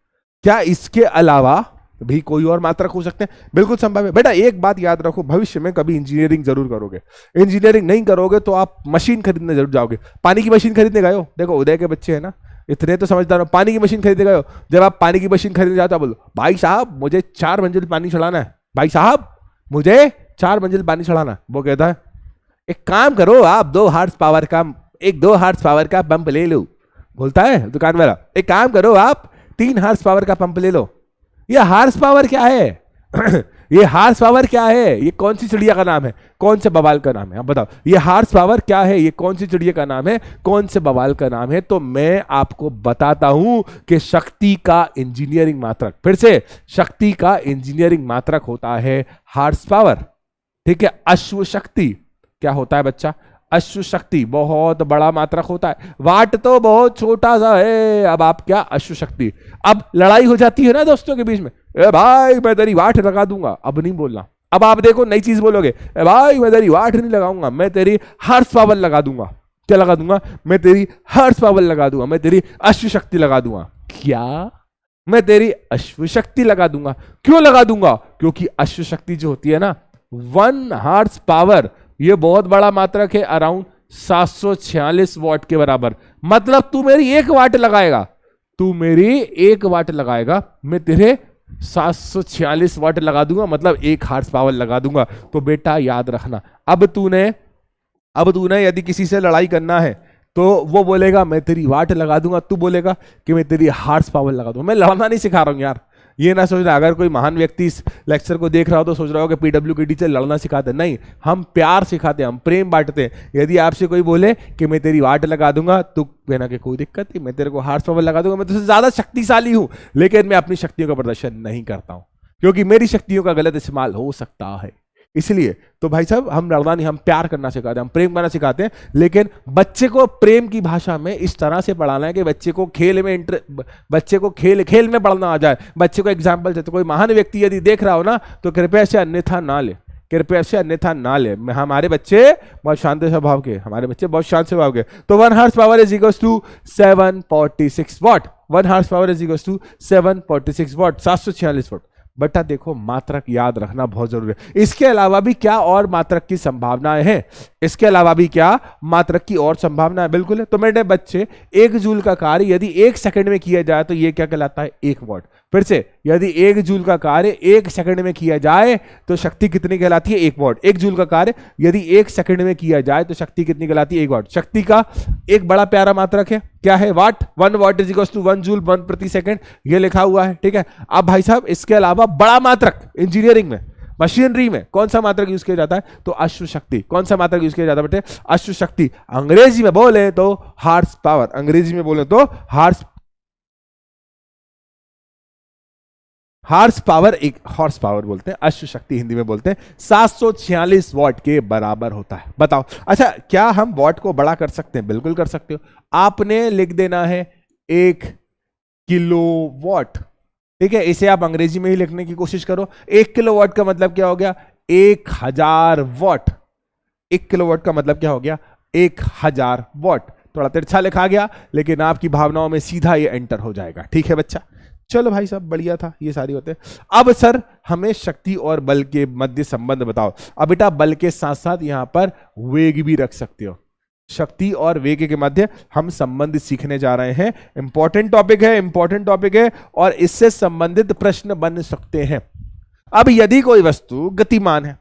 क्या इसके अलावा भी कोई और मात्रक हो सकते हैं? बिल्कुल संभव है बेटा। एक बात याद रखो, भविष्य में कभी इंजीनियरिंग जरूर करोगे। इंजीनियरिंग नहीं करोगे तो आप मशीन खरीदने जरूर जाओगे। पानी की मशीन खरीदने गए हो? देखो उदय के बच्चे हैं ना, इतने तो समझदार हो। पानी की मशीन खरीदने गए हो? जब आप पानी की मशीन खरीदने जाते हो, बोलो भाई साहब मुझे 4 मंजिल पानी चढ़ाना है, भाई साहब मुझे 4 मंजिल पानी चढ़ाना है। वो कहता है एक काम करो आप, 2 हॉर्स पावर का पंप ले लो। बोलता है दुकान वाला, एक काम करो आप 3 हॉर्स पावर का पंप ले लो। ये हॉर्स पावर क्या है? ये हॉर्स पावर क्या है? ये कौन सी चिड़िया का नाम है? कौन से बवाल का नाम है? आप बताओ, ये हॉर्स पावर क्या है? ये कौन सी चिड़िया का नाम है? कौन से बवाल का नाम है? तो मैं आपको बताता हूं कि शक्ति का इंजीनियरिंग मात्रक, फिर से शक्ति का इंजीनियरिंग मात्रक होता है हॉर्स पावर। ठीक है, अश्व शक्ति क्या होता है बच्चा? अश्व शक्ति बहुत बड़ा मात्रक होता है, वाट तो बहुत छोटा सा है। अब आप क्या, अश्व शक्ति। अब लड़ाई हो जाती है ना दोस्तों के बीच में, ए भाई मैं तेरी वाट लगा दूंगा, अब नहीं बोलना। अब आप देखो नई चीज बोलोगे, ए भाई मैं तेरी वाट नहीं लगाऊंगा, मैं तेरी हॉर्स पावर लगा दूंगा। क्या लगा दूंगा? मैं तेरी हॉर्स पावर लगा दूंगा, मैं तेरी अश्व शक्ति लगा दूंगा। क्या? मैं तेरी अश्व शक्ति लगा दूंगा। क्यों लगा दूंगा? क्योंकि अश्व शक्ति जो होती है ना, 1 हॉर्स पावर, ये बहुत बड़ा मात्रक है, अराउंड 746 वॉट के बराबर। मतलब तू मेरी 1 वाट लगाएगा, तू मेरी 1 वाट लगाएगा, मैं तेरे 746 वाट लगा दूंगा, मतलब 1 हॉर्स पावर लगा दूंगा। तो बेटा याद रखना, अब तूने यदि किसी से लड़ाई करना है तो वो बोलेगा मैं तेरी वाट लगा दूंगा, तू बोलेगा कि मैं तेरी हॉर्स पावर लगा दूंगा। मैं लड़ना नहीं सिखा रहा हूं यार, ये ना सोचना अगर कोई महान व्यक्ति इस लेक्चर को देख रहा हो तो सोच रहा हो कि पीडब्ल्यू के टीचर लड़ना सिखाते। नहीं, हम प्यार सिखाते, हम प्रेम बांटते हैं। यदि आपसे कोई बोले कि मैं तेरी वाट लगा दूंगा, तो कहना कि कोई दिक्कत नहीं, मैं तेरे को हॉर्स पावर लगा दूंगा, मैं तुझसे ज्यादा शक्तिशाली हूं, लेकिन मैं अपनी शक्तियों का प्रदर्शन नहीं करता हूं, क्योंकि मेरी शक्तियों का गलत इस्तेमाल हो सकता है। इसलिए तो भाई साहब, हम लड़ना नहीं, हम प्यार करना सिखाते हैं, हम प्रेम करना सिखाते हैं। लेकिन बच्चे को प्रेम की भाषा में इस तरह से पढ़ाना है कि बच्चे को खेल में पढ़ना आ जाए। बच्चे को एग्जाम्पल देते, कोई महान व्यक्ति यदि देख रहा हो ना, तो कृपया से अन्यथा ना ले, कृपया से अन्यथा ना ले। हमारे बच्चे बहुत शांत स्वभाव के, हमारे बच्चे बहुत शांत स्वभाव के। तो 1 horse power is equal to 746 watt. 1 horse power is equal to 746 watt, 746 watt. बेटा देखो, मात्रक याद रखना बहुत जरूरी है। इसके अलावा भी क्या और मात्रक की संभावनाएं हैं? इसके अलावा भी क्या मात्रक की और संभावनाएं? बिल्कुल है। तो मेरे बच्चे, 1 जूल का कार्य यदि 1 सेकंड में किया जाए तो ये क्या कहलाता है? 1 वॉट। फिर से, यदि 1 जूल का कार्य 1 सेकंड में किया जाए तो शक्ति कितनी कहलाती है? 1 वॉट। 1 जूल का कार्य यदि 1 सेकंड में किया जाए तो शक्ति कितनी कहलाती है? 1 वॉट। शक्ति का एक बड़ा प्यारा मात्रक है, क्या है? Watt. 1 watt is equal to 1 joule 1 प्रति सेकंड, ये लिखा हुआ है। ठीक है। अब भाई साहब, इसके अलावा बड़ा मात्रक इंजीनियरिंग में, मशीनरी में कौन सा मात्रक यूज किया जाता है? तो अश्व शक्ति। कौन सा मात्रक यूज किया जाता है बेटे? अश्व शक्ति। अंग्रेजी में बोले तो हॉर्स पावर, अंग्रेजी में बोले तो हॉर्स पावर, एक हॉर्स पावर बोलते हैं, अश्व शक्ति हिंदी में बोलते हैं, 746 वॉट के बराबर होता है। बताओ, अच्छा क्या हम वॉट को बड़ा कर सकते हैं? बिल्कुल कर सकते हो। आपने लिख देना है 1 किलो वॉट। ठीक है, इसे आप अंग्रेजी में ही लिखने की कोशिश करो। 1 किलो वॉट का मतलब क्या हो गया? 1000 वॉट। 1 किलो वॉट का मतलब क्या हो गया? 1000 वॉट। थोड़ा तिरछा लिखा गया, लेकिन आपकी भावनाओं में सीधा ये एंटर हो जाएगा। ठीक है बच्चा, चलो भाई साहब, बढ़िया था ये सारी बातें। अब सर, हमें शक्ति और बल के मध्य संबंध बताओ। अब बेटा, बल के साथ साथ यहां पर वेग भी रख सकते हो। शक्ति और वेग के मध्य हम संबंध सीखने जा रहे हैं। इंपॉर्टेंट टॉपिक है, इंपॉर्टेंट टॉपिक है, और इससे संबंधित प्रश्न बन सकते हैं। अब यदि कोई वस्तु गतिमान है,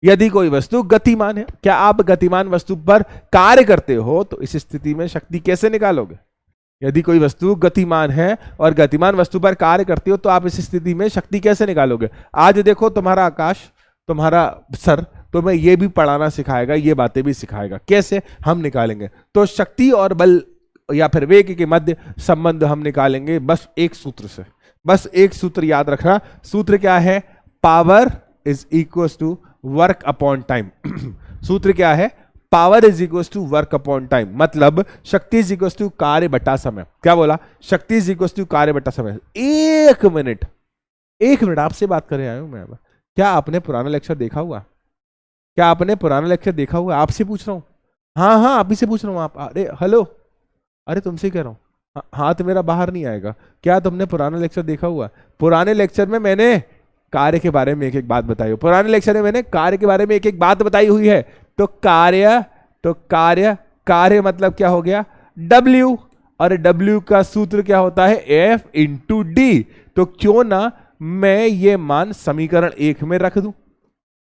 यदि कोई वस्तु गतिमान है, क्या आप गतिमान वस्तु पर कार्य करते हो? तो इस स्थिति में शक्ति कैसे निकालोगे? यदि कोई वस्तु गतिमान है और गतिमान वस्तु पर कार्य करती हो, तो आप इस स्थिति में शक्ति कैसे निकालोगे? आज देखो, तुम्हारा आकाश, तुम्हारा सर तुम्हें ये भी पढ़ाना सिखाएगा, ये बातें भी सिखाएगा, कैसे हम निकालेंगे। तो शक्ति और बल या फिर वेग के मध्य संबंध हम निकालेंगे बस एक सूत्र से। बस एक सूत्र याद रखना। सूत्र क्या है? Power is equal to work upon time. सूत्र क्या है? Power is equal to work upon time. मतलब शक्ति इज इक्वल टू कार्य बटा समय। क्या बोला? शक्ति इज इक्वल टू कार्य बटा समय। एक मिनट आपसे बात कर रहा हूं मैं। क्या आपने पुराना लेक्चर देखा हुआ? क्या आपने पुराना लेक्चर देखा हुआ? आपसे पूछ रहा हूं। हाँ, आप ही से पूछ रहा हूं। आप, अरे हेलो, अरे तुमसे कह रहा हूं। हाथ मेरा बाहर नहीं आएगा। क्या तुमने पुराना लेक्चर देखा हुआ? पुराने लेक्चर में मैंने कार्य के बारे में एक एक बात बताई हो। पुराने लेक्चर में मैंने कार्य के बारे में एक एक बात बताई हुई है। तो कार्य मतलब क्या हो गया? W, और W का सूत्र क्या होता है? F into D. तो क्यों ना मैं ये मान समीकरण 1 में रख दूं।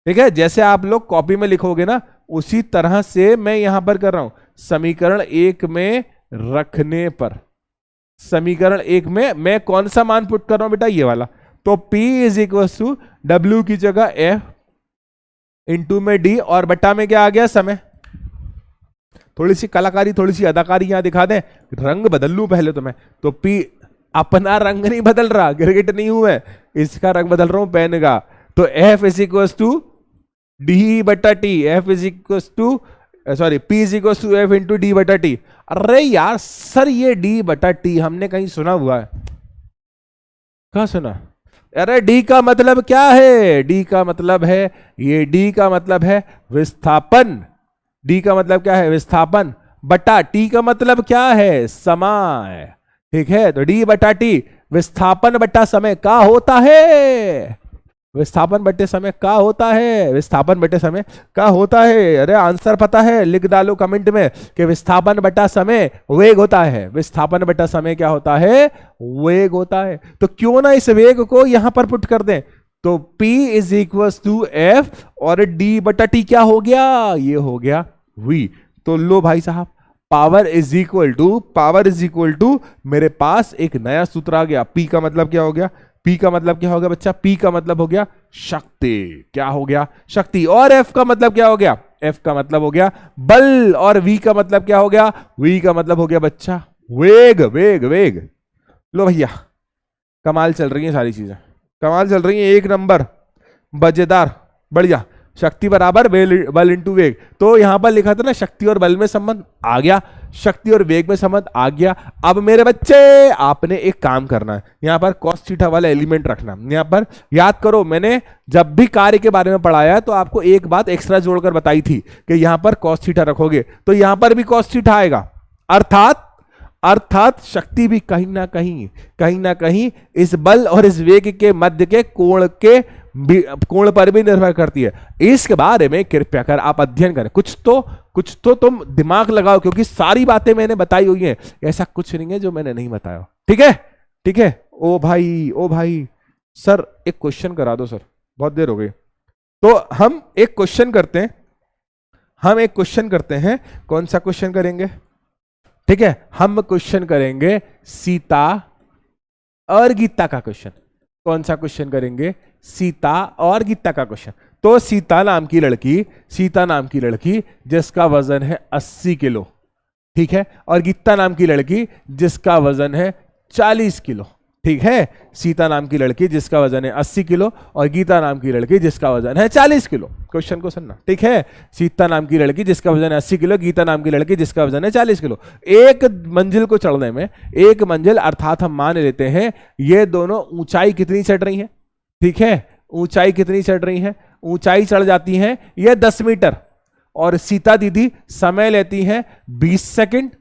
ठीक है, जैसे आप लोग कॉपी में लिखोगे ना उसी तरह से मैं यहां पर कर रहा हूं। समीकरण 1 में रखने पर, समीकरण 1 में मैं कौन सा मान पुट कर रहा हूं बेटा, ये वाला। तो P is equal to W की जगह F इंटू में D और बट्टा में क्या आ गया, समय। थोड़ी सी कलाकारी, थोड़ी सी अदाकारी यहां दिखा दें, रंग बदल लूं पहले तो मैं। तो P अपना रंग नहीं बदल रहा, गिरगिट नहीं हूं मैं, इसका रंग बदल रहा हूं पेन का। तो F is equal to d बटा t, F is equal to sorry P is equal to F into d बटा टी। अरे यार सर ये D बटा टी हमने कहीं सुना हुआ है, कहां सुना? अरे D का मतलब क्या है, D का मतलब है, ये D का मतलब है विस्थापन। D का मतलब क्या है, विस्थापन, बटा T का मतलब क्या है, समय। ठीक है, तो D बटा टी विस्थापन बटा समय का होता है, विस्थापन बटे समय का होता है, विस्थापन बटे समय का होता है। अरे आंसर पता है, लिख डालो कमेंट में कि विस्थापन बटा समय वेग होता है। विस्थापन बटा समय क्या होता है, वेग होता है। तो क्यों ना इस वेग को यहां पर पुट कर दें। तो P is equal to F और D बटा टी क्या हो गया, ये हो गया V। तो लो भाई साहब, पावर इज इक्वल टू मेरे पास एक नया सूत्र आ गया। P का मतलब क्या हो गया, P का मतलब क्या हो गया बच्चा, P का मतलब हो गया शक्ति। क्या हो गया, शक्ति। और F का मतलब क्या हो गया, F का मतलब हो गया बल। और V का मतलब क्या हो गया, V का मतलब हो गया बच्चा वेग, वेग वेग। लो भैया, कमाल चल रही है सारी चीजें, कमाल चल रही है, एक नंबर, मजेदार, बढ़िया। शक्ति बराबर बल इंटू वेग। तो यहां पर लिखा था ना शक्ति और बल में संबंध आ गया, शक्ति और वेग में संबंध आ गया। अब मेरे बच्चे आपने एक काम करना है, यहां पर cos थीटा वाला एलिमेंट रखना। यहां पर याद करो, मैंने जब भी कार्य के बारे में पढ़ाया तो आपको एक बात एक्स्ट्रा जोड़कर बताई थी कि यहां पर cos थीटा रखोगे तो यहां पर भी cos थीटा आएगा। अर्थात शक्ति भी कहीं ना कहीं इस बल और इस वेग के मध्य के कोण पर भी निर्भर करती है। इसके बारे में कृपया कर आप अध्ययन करें, कुछ तो तुम दिमाग लगाओ, क्योंकि सारी बातें मैंने बताई हुई हैं, ऐसा कुछ नहीं है जो मैंने नहीं बताया। ठीक है। ओ भाई सर एक क्वेश्चन करा दो सर, बहुत देर हो गई। तो हम एक क्वेश्चन करते हैं, कौन सा क्वेश्चन करेंगे, ठीक है, हम क्वेश्चन करेंगे सीता और गीता का क्वेश्चन। कौन सा क्वेश्चन करेंगे, सीता और गीता का क्वेश्चन। तो सीता नाम की लड़की जिसका वजन है 80 किलो, ठीक है, और गीता नाम की लड़की जिसका वजन है 40 किलो, ठीक है। सीता नाम की लड़की जिसका वजन है 80 किलो और गीता नाम की लड़की जिसका वजन है 40 किलो। क्वेश्चन को सुनना, ठीक है। सीता नाम की लड़की जिसका वजन है 80 किलो, गीता नाम की लड़की जिसका वजन है 40 किलो। एक मंजिल को चढ़ने में, एक मंजिल अर्थात हम मान लेते हैं ये दोनों ऊंचाई कितनी चढ़ रही है, ठीक है, ऊंचाई कितनी चढ़ रही है, ऊंचाई चढ़ जाती है ये 10 मीटर। और सीता दीदी समय लेती है 20 सेकंड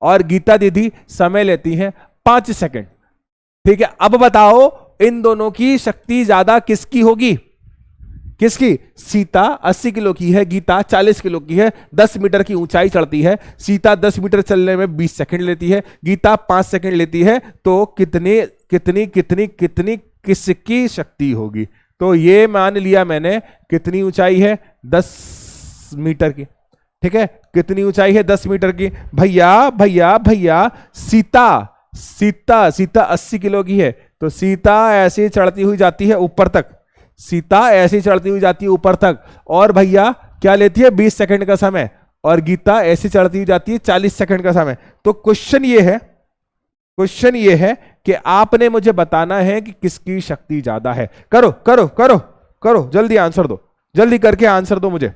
और गीता दीदी समय लेती है 5 सेकंड, ठीक है। अब बताओ इन दोनों की शक्ति ज्यादा किसकी होगी, किसकी? सीता 80 किलो की है, गीता 40 किलो की है, 10 मीटर की ऊंचाई चढ़ती है। सीता 10 मीटर चलने में 20 सेकंड लेती है, गीता 5 सेकंड लेती है। तो कितनी किसकी शक्ति होगी? तो ये मान लिया मैंने, कितनी ऊंचाई है 10 मीटर की, ठीक है, कितनी ऊंचाई है 10 मीटर की। भैया सीता 80 किलो की है, तो सीता ऐसे चढ़ती हुई जाती है ऊपर तक, सीता ऐसे चढ़ती हुई जाती है ऊपर तक, और भैया क्या लेती है 20 सेकंड का समय, और गीता ऐसे चढ़ती हुई जाती है 40 सेकंड का समय। तो क्वेश्चन ये है कि आपने मुझे बताना है कि किसकी शक्ति ज्यादा है। करो जल्दी आंसर दो, जल्दी करके आंसर दो मुझे,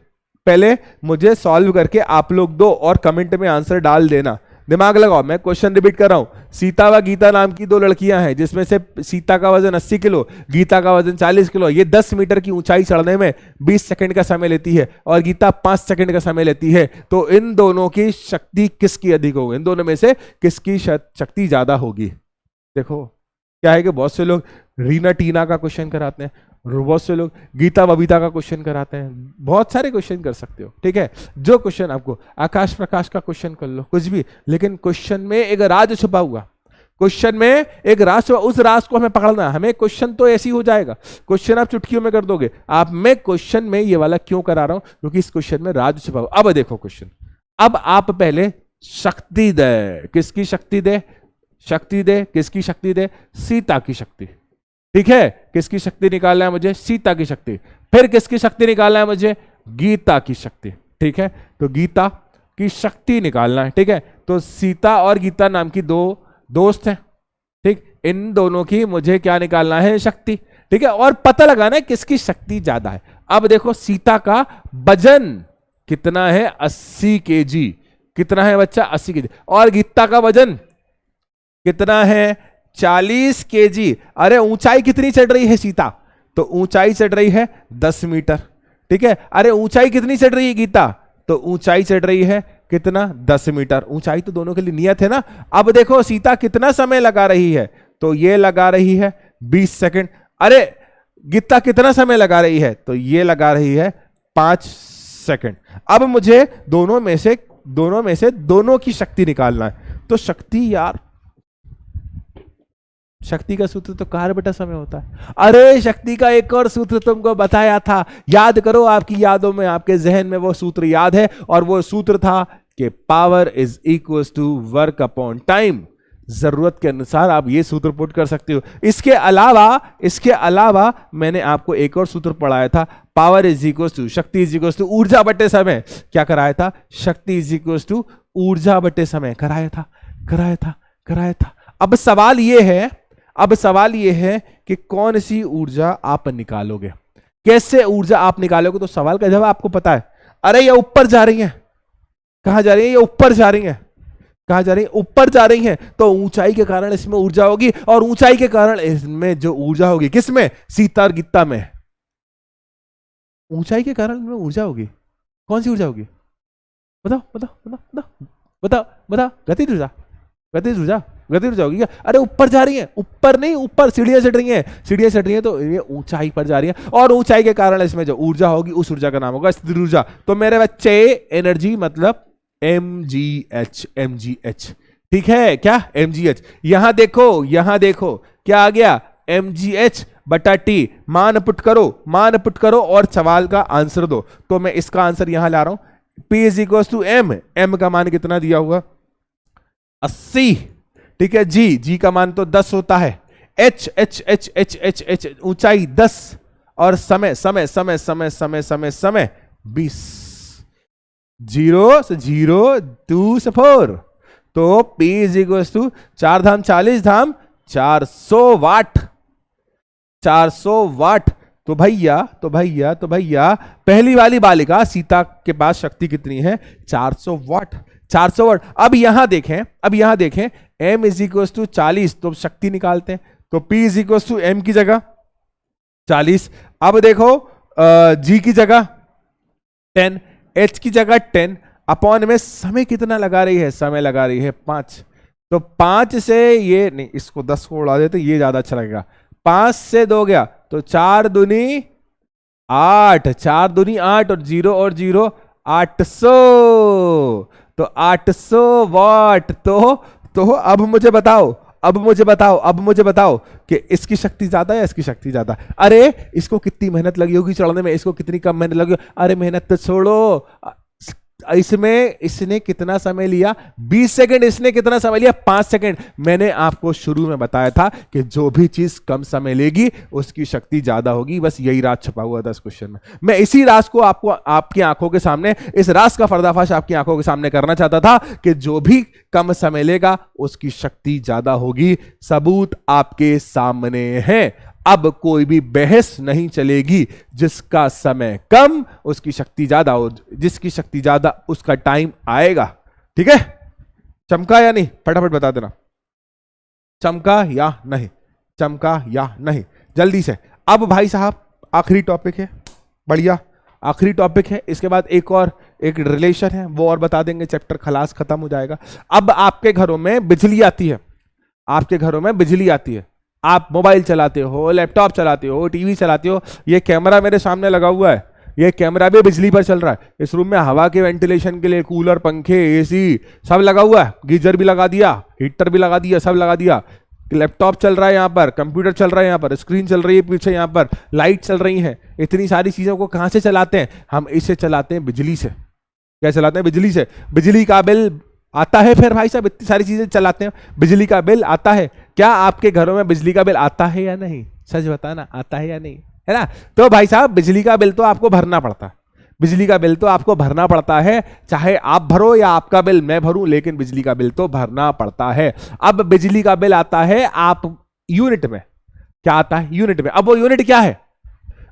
पहले मुझे सॉल्व करके आप लोग दो और कमेंट में आंसर डाल देना। दिमाग लगाओ, मैं क्वेश्चन रिपीट कर रहा हूं। सीता व गीता नाम की 2 लड़कियां हैं, जिसमें से सीता का वजन 80 किलो, गीता का वजन 40 किलो। ये 10 मीटर की ऊंचाई चढ़ने में 20 सेकंड का समय लेती है और गीता 5 सेकंड का समय लेती है। तो इन दोनों की शक्ति किसकी अधिक होगी, इन दोनों में से किसकी शक्ति ज्यादा होगी? देखो क्या है कि बहुत से लोग रीना टीना का क्वेश्चन कराते हैं, बहुत से लोग गीता बबीता का क्वेश्चन कराते हैं, बहुत सारे क्वेश्चन कर सकते हो, ठीक है। जो क्वेश्चन आपको, आकाश प्रकाश का क्वेश्चन कर लो, कुछ भी, लेकिन क्वेश्चन में एक राज छुपा हुआ, क्वेश्चन में एक राशि, उस राशि को हमें पकड़ना है। हमें क्वेश्चन तो ऐसे ही हो जाएगा, क्वेश्चन आप चुटकियों में कर दोगे। आप मैं क्वेश्चन में ये वाला क्यों करा रहा हूं, क्योंकि इस क्वेश्चन में राज छिपा हुआ। अब देखो क्वेश्चन, अब आप पहले शक्ति दे, किसकी शक्ति दे, शक्ति दे, किसकी शक्ति दे, सीता की शक्ति। ठीक है, किसकी शक्ति निकालना है मुझे, सीता की शक्ति। फिर किसकी शक्ति निकालना है मुझे, गीता की शक्ति। ठीक है, तो गीता की शक्ति निकालना है। ठीक है, तो सीता और गीता नाम की दो दोस्त हैं। ठीक, इन दोनों की मुझे क्या निकालना है, शक्ति। ठीक है, और पता लगाना है किसकी शक्ति ज्यादा है। अब देखो सीता का वजन कितना है, 80 केजी। कितना है बच्चा, 80 केजी। और गीता का वजन कितना है, 40 केजी। अरे ऊंचाई कितनी चढ़ रही है सीता, तो ऊंचाई चढ़ रही है 10 मीटर। ठीक है, अरे ऊंचाई कितनी चढ़ रही है गीता, तो ऊंचाई चढ़ रही है कितना, 10 मीटर। ऊंचाई तो दोनों के लिए नियत है ना। अब देखो सीता कितना समय लगा रही है, तो ये लगा रही है 20 सेकंड। अरे गीता कितना समय लगा रही है, तो ये लगा रही है 5 सेकंड। अब मुझे दोनों में से दोनों की शक्ति निकालना है। तो शक्ति यार, शक्ति का सूत्र तो कार्य बटा समय होता है। अरे शक्ति का एक और सूत्र तुमको बताया था, याद करो, आपकी यादों में, आपके जहन में वो सूत्र याद है। और वो सूत्र था कि power is equal to work upon time. जरूरत के अनुसार आप ये सूत्र पुट कर सकते हो। इसके अलावा मैंने आपको एक और सूत्र पढ़ाया था, पावर इज इक्वल टू, शक्ति इज इक्वल टू ऊर्जा बटे समय। क्या कराया था, शक्ति इज इक्वल टू ऊर्जा बटे समय। कराया था। अब सवाल ये है कि कौन सी ऊर्जा आप निकालोगे, कैसे ऊर्जा आप निकालोगे। तो सवाल का जवाब आपको पता है। अरे ये ऊपर जा रही है, कहां जा रही है, ये ऊपर जा रही है, कहां जा रही है, ऊपर जा रही है। तो ऊंचाई के कारण इसमें ऊर्जा होगी, और ऊंचाई के कारण इसमें जो ऊर्जा होगी, किसमें, सीता और गीता में। ऊंचाई के कारण इसमें ऊर्जा होगी, कौन सी ऊर्जा होगी, बताओ। गतिज ऊर्जा होगी क्या। अरे ऊपर जा रही है, ऊपर नहीं, ऊपर सीढ़ियां चढ़ रही हैं, तो ये ऊंचाई पर जा रही है। और ऊंचाई के कारण इसमें जो ऊर्जा होगी, उस ऊर्जा का नाम होगा स्थिर ऊर्जा। तो मेरे बच्चे एनर्जी मतलब mgh। ठीक है, क्या mgh। यहां देखो क्या आ गया, mgh बटा टी। मान पुट करो और सवाल का आंसर दो। तो मैं इसका आंसर यहां ला रहा हूं, P is equal to m का मान कितना दिया हुआ, 80। ठीक है, जी का मान तो 10 होता है। h ऊंचाई 10 और समय 20। 0 से 0 2 से 4। तो P इज इक्वल टू 4 धाम 40 धाम 400 वाट। 400 वाट। तो भैया पहली वाली बालिका सीता के पास शक्ति कितनी है, 400 वाट। 400 वाट। अब यहां देखें m इज इक्वल टू 40, तो शक्ति निकालते हैं। तो P is equal to m की जगह 40। अब देखो G की जगह 10, H की जगह 10, अपॉन में समय कितना लगा रही है, समय लगा रही है 5। तो 5 से ये नहीं, इसको 10 को उड़ा देते, ये ज्यादा अच्छा लगेगा। 5 से 2 गया, तो 4 दूनी 8, 4 दूनी 8 और 0 800। तो 800 वाट। तो अब मुझे बताओ कि इसकी शक्ति ज्यादा है या इसकी शक्ति ज्यादा। अरे इसको कितनी मेहनत लगी होगी चढ़ने में, इसको कितनी कम मेहनत लगी। अरे मेहनत तो छोड़ो, इसने कितना समय लिया, 20 सेकंड। इसने कितना समय लिया, 5 सेकंड। मैंने आपको शुरू में बताया था कि जो भी चीज कम समय लेगी उसकी शक्ति ज्यादा होगी। बस यही राज छुपा हुआ था इस क्वेश्चन में। मैं इसी राज को आपको आपकी आंखों के सामने, इस राज का पर्दाफाश आपकी आंखों के सामने करना चाहता था कि जो भी कम समय लेगा उसकी शक्ति ज्यादा होगी। सबूत आपके सामने है। अब कोई भी बहस नहीं चलेगी। जिसका समय कम उसकी शक्ति ज्यादा हो, जिसकी शक्ति ज्यादा उसका टाइम आएगा। ठीक है, चमका या नहीं, फटाफट बता देना, चमका या नहीं, जल्दी से। अब भाई साहब आखिरी टॉपिक है, बढ़िया आखिरी टॉपिक है। इसके बाद एक रिलेशन है, वो और बता देंगे, चैप्टर खलास खत्म हो जाएगा। अब आपके घरों में बिजली आती है, आप मोबाइल चलाते हो, लैपटॉप चलाते हो, टीवी चलाते हो। ये कैमरा मेरे सामने लगा हुआ है, ये कैमरा भी बिजली पर चल रहा है। इस रूम में हवा के वेंटिलेशन के लिए कूलर, पंखे, एसी सब लगा हुआ है, गीजर भी लगा दिया, हीटर भी लगा दिया, सब लगा दिया। लैपटॉप चल रहा है यहाँ पर, कंप्यूटर चल रहा है यहाँ पर, स्क्रीन चल रही है पीछे, यहाँ पर लाइट चल रही है। इतनी सारी चीजों को कहाँ से चलाते हैं हम? इसे चलाते हैं बिजली से। क्या चलाते हैं? बिजली से। बिजली का बिल आता है फिर भाई साहब, इतनी सारी चीजें चलाते हैं, बिजली का बिल आता है। क्या आपके घरों में बिजली का बिल आता है या नहीं? सच बताना, आता है या नहीं, है ना? तो भाई साहब बिजली का बिल तो आपको भरना पड़ता है, बिजली का बिल तो आपको भरना पड़ता है, चाहे आप भरो या आपका बिल मैं भरूं, लेकिन बिजली का बिल तो भरना पड़ता है। अब बिजली का बिल आता है आप यूनिट में। क्या आता है? यूनिट में। अब वो यूनिट क्या है?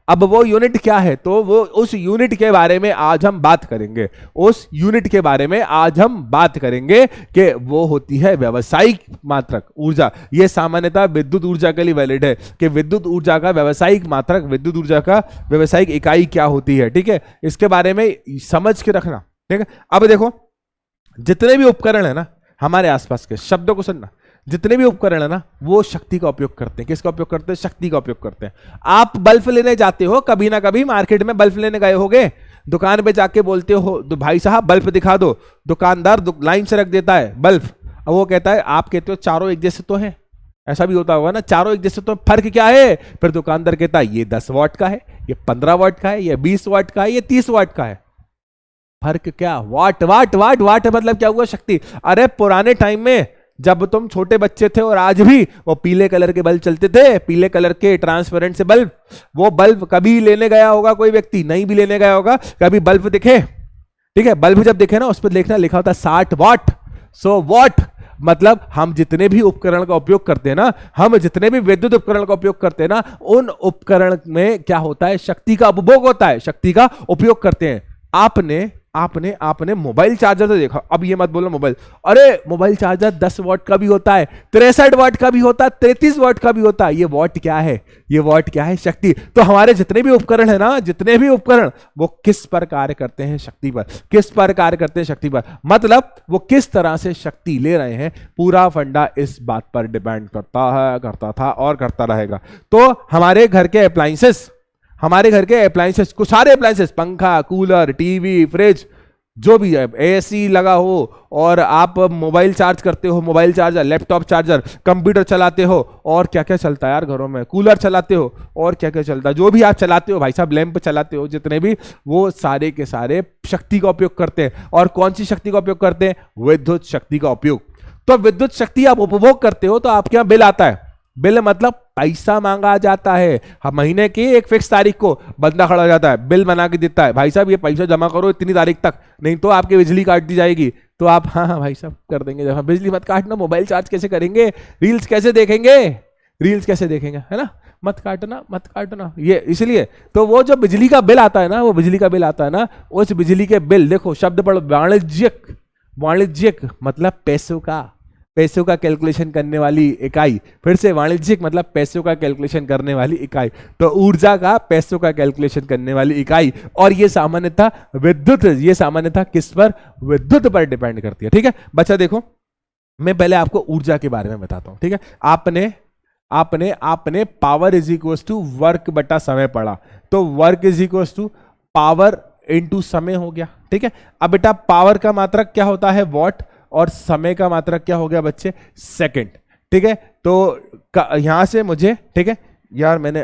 अब वो यूनिट क्या है? तो वो उस यूनिट के बारे में आज हम बात करेंगे। उस यूनिट के बारे में आज हम बात करेंगे कि वो होती है व्यावसायिक मात्रक ऊर्जा। ये सामान्यतः विद्युत ऊर्जा के लिए वैलिड है कि विद्युत ऊर्जा का व्यावसायिक मात्रक, विद्युत ऊर्जा का व्यावसायिक इकाई क्या होती है। ठीक है, इसके बारे में समझ के रखना। ठीक है, अब देखो जितने भी उपकरण है ना हमारे आसपास के, शब्दों को सुनना, जितने भी उपकरण है ना वो शक्ति का उपयोग करते हैं। किसका उपयोग करते हैं? शक्ति का उपयोग करते हैं। आप बल्ब लेने जाते हो, कभी ना कभी मार्केट में बल्ब लेने गए होगे, दुकान पे जाके बोलते हो तो भाई साहब बल्ब दिखा दो, दुकानदार लाइन से रख देता है बल्ब। अब वो कहता है, आप कहते हो चारों एक जैसे तो हैं, ऐसा भी होता होगा ना, चारों एक जैसे तो, फर्क क्या है? फिर दुकानदार कहता है ये 10 वाट का है, ये 15 वाट का है, ये 20 वाट का है, ये 30 वाट का है। फर्क क्या? वाट वाट वाट वाट मतलब क्या हुआ? शक्ति। अरे पुराने टाइम में जब तुम छोटे बच्चे थे और आज भी वो पीले कलर के बल्ब चलते थे, पीले कलर के ट्रांसपेरेंट से बल्ब, वो बल्ब कभी लेने गया होगा कोई व्यक्ति, नहीं भी लेने गया होगा, कभी बल्ब दिखे, ठीक है, बल्ब जब दिखे ना उस पर देखना लिखा होता 60 वाट, 100 वाट। मतलब हम जितने भी उपकरण का उपयोग करते हैं ना, हम जितने भी विद्युत उपकरण का उपयोग करते हैं ना, उन उपकरण में क्या होता है? शक्ति का उपभोग होता है, शक्ति का उपयोग करते हैं। आपने आपने आपने मोबाइल चार्जर तो देखा, अब ये मत बोलो मोबाइल, अरे मोबाइल चार्जर 10 वाट का भी होता है, 63 वाट का भी होता है, 33 वाट का भी होता है। ये वाट क्या है? ये वाट क्या है? शक्ति। तो हमारे जितने भी उपकरण है ना, जितने भी उपकरण, वो किस पर कार्य करते हैं? शक्ति पर। किस पर कार्य करते हैं? शक्ति पर। मतलब वो किस तरह से शक्ति ले रहे हैं, पूरा फंडा इस बात पर डिपेंड करता है, करता था और करता रहेगा। तो हमारे घर के अप्लायंसेस, हमारे घर के अप्लायंसेस को, सारे अप्लायंसेस, पंखा, कूलर, टीवी, फ्रिज, जो भी है, एसी लगा हो, और आप मोबाइल चार्ज करते हो, mobile charger, laptop charger, computer चलाते हो, और क्या क्या चलता है यार घरों में, कूलर चलाते हो, और क्या क्या चलता है, जो भी आप चलाते हो भाई साहब, लैंप चलाते हो, जितने भी, वो सारे के सारे शक्ति का उपयोग करते हैं। और कौन सी शक्ति का उपयोग करते हैं? विद्युत शक्ति का उपयोग। तो विद्युत शक्ति आप उपभोग करते हो तो आपके यहाँ बिल आता है। बिल मतलब पैसा मांगा जाता है। हम महीने की एक फिक्स तारीख को बंदा खड़ा हो जाता है, बिल बना के देता है, भाई साहब ये पैसा जमा करो इतनी तारीख तक, नहीं तो आपकी बिजली काट दी जाएगी। तो आप हाँ हाँ भाई साहब कर देंगे, जब बिजली मत काटना, मोबाइल चार्ज कैसे करेंगे, रील्स कैसे देखेंगे, रील्स कैसे देखेंगे, है ना, मत काटना मत काटना। ये इसलिए तो वो जो बिजली का बिल आता है ना, वो बिजली का बिल आता है ना, उस बिजली के बिल, देखो शब्द पढ़ो, वाणिज्यिक। वाणिज्यिक मतलब पैसों का, पैसों का कैलकुलेशन करने वाली इकाई। फिर से, वाणिज्यिक मतलब पैसों का कैलकुलेशन करने वाली इकाई। तो ऊर्जा का पैसों का कैलकुलेशन करने वाली इकाई। और ये सामान्यतः विद्युत, ये सामान्यतः किस पर? विद्युत पर डिपेंड करती है। ठीक है बच्चा, देखो मैं पहले आपको ऊर्जा के बारे में बताता हूं। ठीक है, आपने आपने आपने power is equal to work बटा समय पढ़ा, तो work is equal to power into समय हो गया। ठीक है, अब बेटा पावर का मात्रक क्या होता है? वॉट, और समय का मात्रक क्या हो गया बच्चे? सेकंड। ठीक है, तो यहां से मुझे, ठीक है यार, मैंने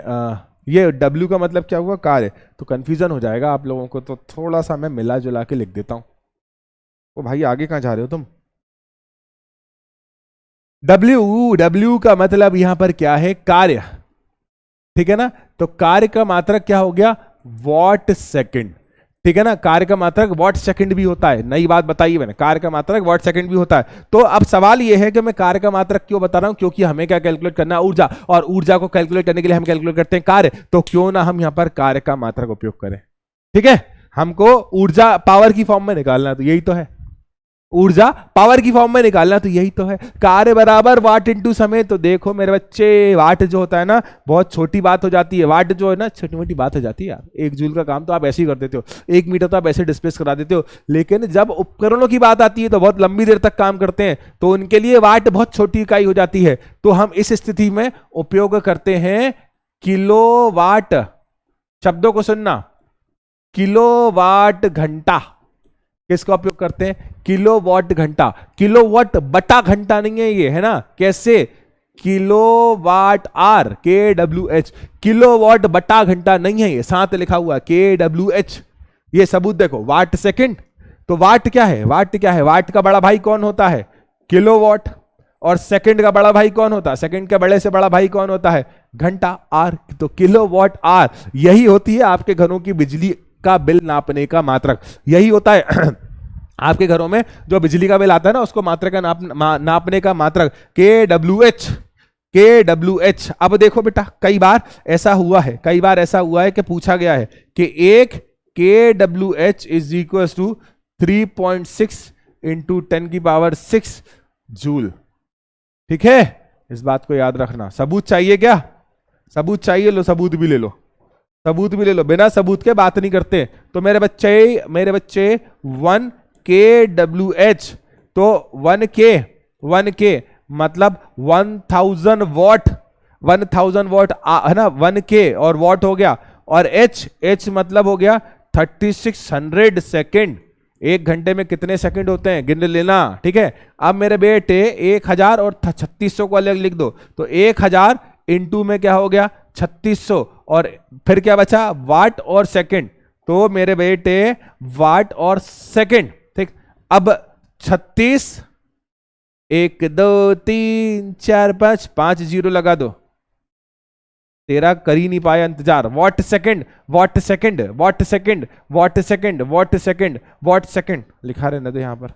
ये W का मतलब क्या हुआ? कार्य, तो कंफ्यूजन हो जाएगा आप लोगों को, तो थोड़ा सा मैं मिला जुला के लिख देता हूं। ओ भाई आगे कहां जा रहे हो तुम? W का मतलब यहां पर क्या है? कार्य। ठीक है ना, तो कार्य का मात्रक क्या हो गया? What second. ठीक है ना, कार्य का मात्रक वॉट सेकंड भी होता है, नई बात बताइए मैंने, कार्य का मात्रक वॉट सेकंड भी होता है। तो अब सवाल यह है कि मैं कार्य का मात्रक क्यों बता रहा हूं? क्योंकि हमें क्या कैलकुलेट करना है? ऊर्जा, और ऊर्जा को कैलकुलेट करने के लिए हम कैलकुलेट करते हैं कार्य। तो क्यों ना हम यहां पर कार्य का मात्रक उपयोग करें। ठीक है, हमको ऊर्जा पावर की फॉर्म में निकालना है, तो यही तो है, ऊर्जा पावर की फॉर्म में निकालना, तो यही तो है, कार्य बराबर वाट इंटू समय। तो देखो मेरे बच्चे, वाट जो होता है ना बहुत छोटी बात हो जाती है, वाट जो है ना छोटी मोटी बात हो जाती है यार। 1 जूल का काम तो आप ऐसे ही कर देते हो, 1 मीटर तो आप ऐसे डिस्प्लेस करा देते हो, लेकिन जब उपकरणों की बात आती है तो बहुत लंबी देर तक काम करते हैं, तो उनके लिए वाट बहुत छोटी इकाई हो जाती है। तो हम इस स्थिति में उपयोग करते हैं किलो वाट। शब्दों को सुनना, किलोवाट घंटा किसका उपयोग करते हैं? किलोवाट घंटा। किलोवाट बटा घंटा नहीं है ये, है ना? कैसे? Kilowatt hour, KWH। किलोवाट बटा घंटा नहीं है ये, साथ लिखा हुआ KWH। ये सबूत देखो, वाट सेकंड। तो वाट क्या है? वाट क्या है? वाट का बड़ा भाई कौन होता है? किलोवाट। और सेकंड का बड़ा भाई कौन होता है? सेकंड के बड़े से बड़ा भाई कौन होता है? घंटा, आर। तो किलोवाट आर, यही होती है आपके घरों की बिजली का बिल नापने का मात्रक। यही होता है आपके घरों में जो बिजली का बिल आता है ना, उसको मात्रक का नापने का मात्रक KWH। KWH। अब देखो बेटा, कई बार ऐसा हुआ है कि पूछा गया है कि एक KWH is equal to 3.6 into 10⁶ joule. ठीक है, इस बात को याद रखना। सबूत चाहिए क्या? सबूत चाहिए? लो सबूत भी ले लो, सबूत भी ले लो। बिना सबूत के बात नहीं करते। तो मेरे बच्चे 1 KWH, तो 1K मतलब 1000 वॉट। 1000 वॉट है ना, 1K और वॉट हो गया। और H मतलब हो गया 3600 सेकेंड। एक घंटे में कितने सेकंड होते हैं गिन लेना, ठीक है? अब मेरे बेटे 1000 और 3600 को अलग लिख दो। तो 1000 इंटू में क्या हो गया? 3600, और फिर क्या बचा? वाट और सेकंड। तो मेरे बेटे वाट और सेकंड, ठीक। अब 36, 1 2 3 4 5, 5 जीरो लगा दो। तेरा कर ही नहीं पाया इंतजार। What second, what second, what second, what second, what second, what second लिखा रहने दो यहां पर,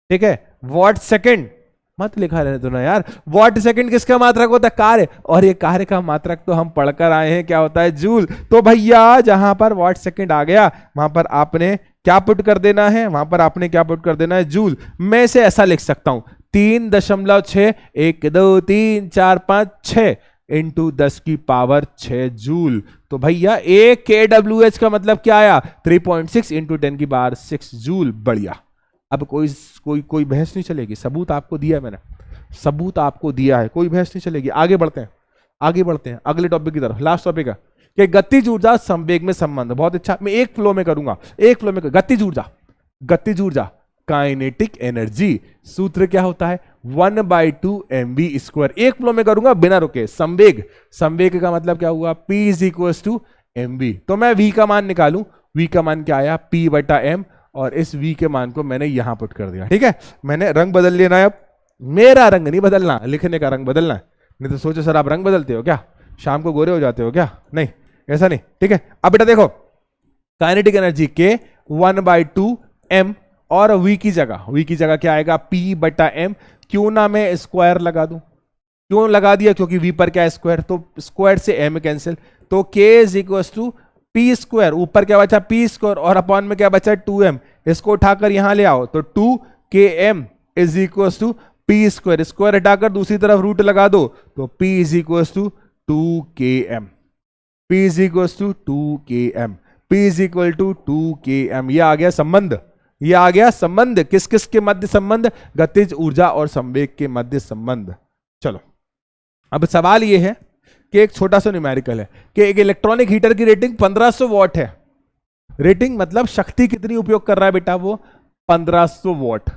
ठीक है? वॉट सेकंड मत लिखा रहने दो ना यार। वॉट सेकंड किसका मात्रक होता है? कार्य। और ये कार्य का मात्रक तो हम पढ़कर आए हैं, क्या होता है? जूल। तो भैया जहां पर वॉट सेकंड आ गया, वहां पर आपने क्या पुट कर देना है? वहां पर आपने क्या पुट कर देना है? जूल। मैं इसे ऐसा लिख सकता हूं 3.6 1 2 3 4 5 6 इंटू 10⁶ जूल। तो भैया एक KWH का मतलब क्या आया? 3.6 इंटू 10⁶ जूल। बढ़िया। अब कोई बहस नहीं चलेगी। सबूत आपको दिया है मैंने, सबूत आपको दिया है, कोई बहस नहीं चलेगी। आगे बढ़ते हैं अगले टॉपिक की तरफ। लास्ट टॉपिक है कि गतिज ऊर्जा संवेग में संबंध। बहुत अच्छा, मैं एक फ्लो में करूंगा, गतिज ऊर्जा काइनेटिक एनर्जी। सूत्र क्या होता है? 1/2 mv²। एक फ्लो में करूंगा बिना रुके। संवेग का मतलब क्या हुआ? P = mv। तो मैं v का मान निकालूं। v का मान क्या आया? P/m। और इस v के मान को मैंने यहां पुट कर दिया, ठीक है? मैंने रंग बदल लेना है। अब मेरा रंग नहीं बदलना, लिखने का रंग बदलना है। नहीं तो सोचो सर आप रंग बदलते हो क्या? शाम को गोरे हो जाते हो क्या? नहीं, ऐसा नहीं, ठीक है? अब बेटा देखो, काइनेटिक एनर्जी के 1/2 m, और v की जगह क्या आएगा? P/m। क्यों ना मैं स्क्वायर लगा दूं? क्यों लगा दिया? क्योंकि v पर क्या है? स्क्वायर। तो स्क्वायर से m कैंसिल। तो k = P²। ऊपर क्या बचा? P², और अपॉन में क्या बचा? 2m। इसको उठाकर यहां ले आओ तो 2km = P²। स्क्वायर हटाकर दूसरी तरफ रूट लगा दो तो P = 2km। P = 2km। P = 2km। यह आ गया संबंध। ये आ गया संबंध। किस किस के मध्य संबंध? गतिज ऊर्जा और संवेग के मध्य संबंध। चलो, अब सवाल ये है कि एक छोटा सा न्यूमेरिकल है कि एक इलेक्ट्रॉनिक हीटर की रेटिंग 1500 वॉट है। रेटिंग मतलब शक्ति कितनी उपयोग कर रहा है बेटा? वो 1500 वॉट,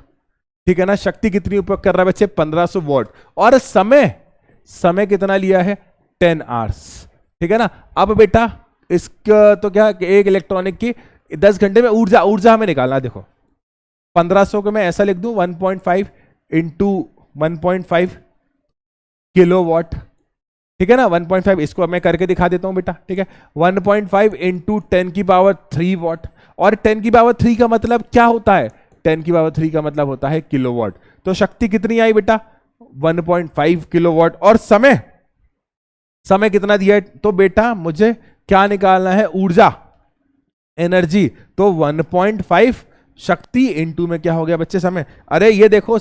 ठीक है ना? शक्ति कितनी उपयोग कर रहा है बच्चे? 1500 वॉट। और समय कितना लिया है? 10 आवर्स, ठीक है ना? अब बेटा इसका तो क्या, एक इलेक्ट्रॉनिक की 10 घंटे में ऊर्जा हमें निकालना। देखो 1500 को मैं ऐसा लिख दूं 1.5 इंटू 1.5 किलोवाट, ठीक है ना? 1.5 इसको मैं करके दिखा देता हूं बेटा, ठीक है? 1.5 इंटू 10⁻³ वॉट। और 10⁻³ का मतलब क्या होता है? 10⁻³ का मतलब होता है किलोवाट। तो शक्ति कितनी आई बेटा? 1.5 किलोवाट। और समय कितना दिया है? तो बेटा मुझे क्या निकालना है? ऊर्जा, एनर्जी। तो 1.5 शक्ति इंटू में क्या हो गया बच्चे? समय। अरे ये देखो,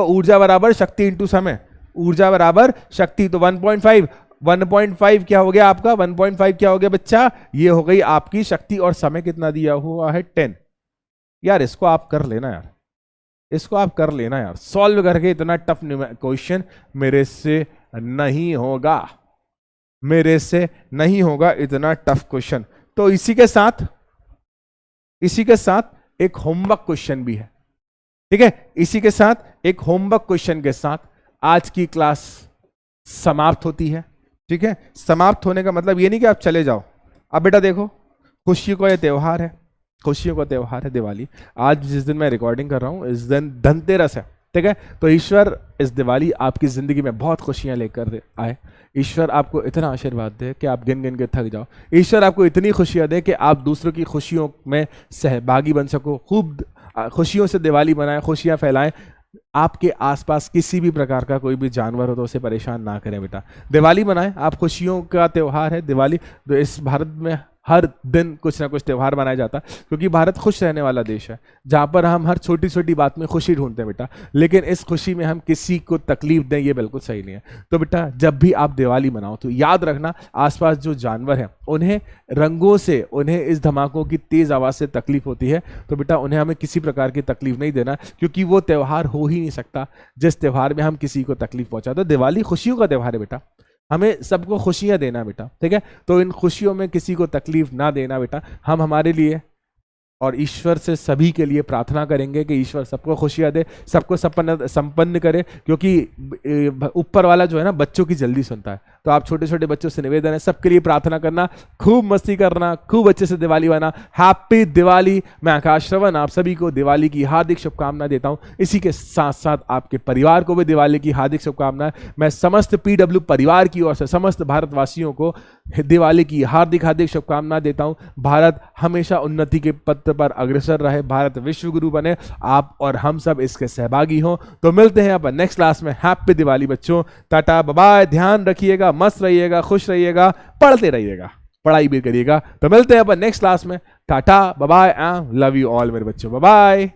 ऊर्जा बराबर शक्ति इंटू समय। ऊर्जा बराबर शक्ति। तो 1.5 क्या हो गया आपका? 1.5 क्या हो गया बच्चा? ये हो गई आपकी शक्ति। और समय कितना दिया हुआ है? 10। यार इसको आप कर लेना यार, सॉल्व करके। इतना टफ क्वेश्चन मेरे से नहीं होगा। मेरे से नहीं होगा इतना टफ क्वेश्चन। तो इसी के साथ एक होमवर्क क्वेश्चन भी है, ठीक है। इसी के साथ एक होमवर्क क्वेश्चन के साथ आज की क्लास समाप्त होती है, ठीक है। समाप्त होने का मतलब ये नहीं कि आप चले जाओ। अब बेटा देखो, खुशियों का ये त्योहार है, खुशियों का त्योहार है दिवाली। आज जिस दिन मैं रिकॉर्डिंग कर रहा हूं इस दिन धनतेरस है, ठीक है। तो ईश्वर इस दिवाली आपकी जिंदगी में बहुत खुशियां लेकर आए। ईश्वर आपको इतना आशीर्वाद दे कि आप गिन गिन के थक जाओ। ईश्वर आपको इतनी खुशियां दे कि आप दूसरों की खुशियों में सहभागी बन सको। खूब खुशियों से दिवाली मनाएं, खुशियां फैलाएं। आपके आसपास किसी भी प्रकार का कोई भी जानवर हो तो उसे परेशान ना करें बेटा। दिवाली मनाएं, आप खुशियों का त्योहार है दिवाली। तो इस भारत में हर दिन कुछ ना कुछ त्यौहार मनाया जाता है, क्योंकि भारत खुश रहने वाला देश है, जहाँ पर हम हर छोटी छोटी बात में खुशी ढूंढते हैं बेटा। लेकिन इस खुशी में हम किसी को तकलीफ दें, ये बिल्कुल सही नहीं है। तो बेटा जब भी आप दिवाली मनाओ तो याद रखना, आसपास जो जानवर हैं उन्हें रंगों से, उन्हें इस धमाकों की तेज आवाज़ से तकलीफ होती है। तो बेटा उन्हें हमें किसी प्रकार की तकलीफ नहीं देना, क्योंकि वो त्यौहार हो ही नहीं सकता जिस त्यौहार में हम किसी को तकलीफ पहुंचा। तो दिवाली खुशियों का त्यौहार है बेटा, हमें सबको खुशियां देना बेटा, ठीक है। तो इन खुशियों में किसी को तकलीफ ना देना बेटा। हम हमारे लिए और ईश्वर से सभी के लिए प्रार्थना करेंगे कि ईश्वर सबको खुशियां दे, सबको संपन्न करे, क्योंकि ऊपर वाला जो है ना बच्चों की जल्दी सुनता है। तो आप छोटे छोटे बच्चों से निवेदन है सबके लिए प्रार्थना करना, खूब मस्ती करना, खूब अच्छे से दिवाली मनाना। हैप्पी दिवाली। मैं आकाश श्रवण आप सभी को दिवाली की हार्दिक शुभकामनाएं देता हूं। इसी के साथ साथ आपके परिवार को भी दिवाली की हार्दिक शुभकामनाएं। मैं समस्त PW परिवार की ओर से समस्त भारतवासियों को दिवाली की हार्दिक हार्दिक शुभकामनाएं देता हूं। भारत हमेशा उन्नति के पथ पर अग्रसर रहे, भारत विश्व गुरु बने, आप और हम सब इसके सहभागी हों। तो मिलते हैं अपन नेक्स्ट क्लास में। हैप्पी दिवाली बच्चों, टाटा बाय बाय। ध्यान रखिएगा, मस्त रहिएगा, खुश रहिएगा, पढ़ते रहिएगा, पढ़ाई भी करिएगा। तो मिलते हैं अपन नेक्स्ट क्लास में। Tata bye bye, love you all मेरे बच्चों, बाय बाय।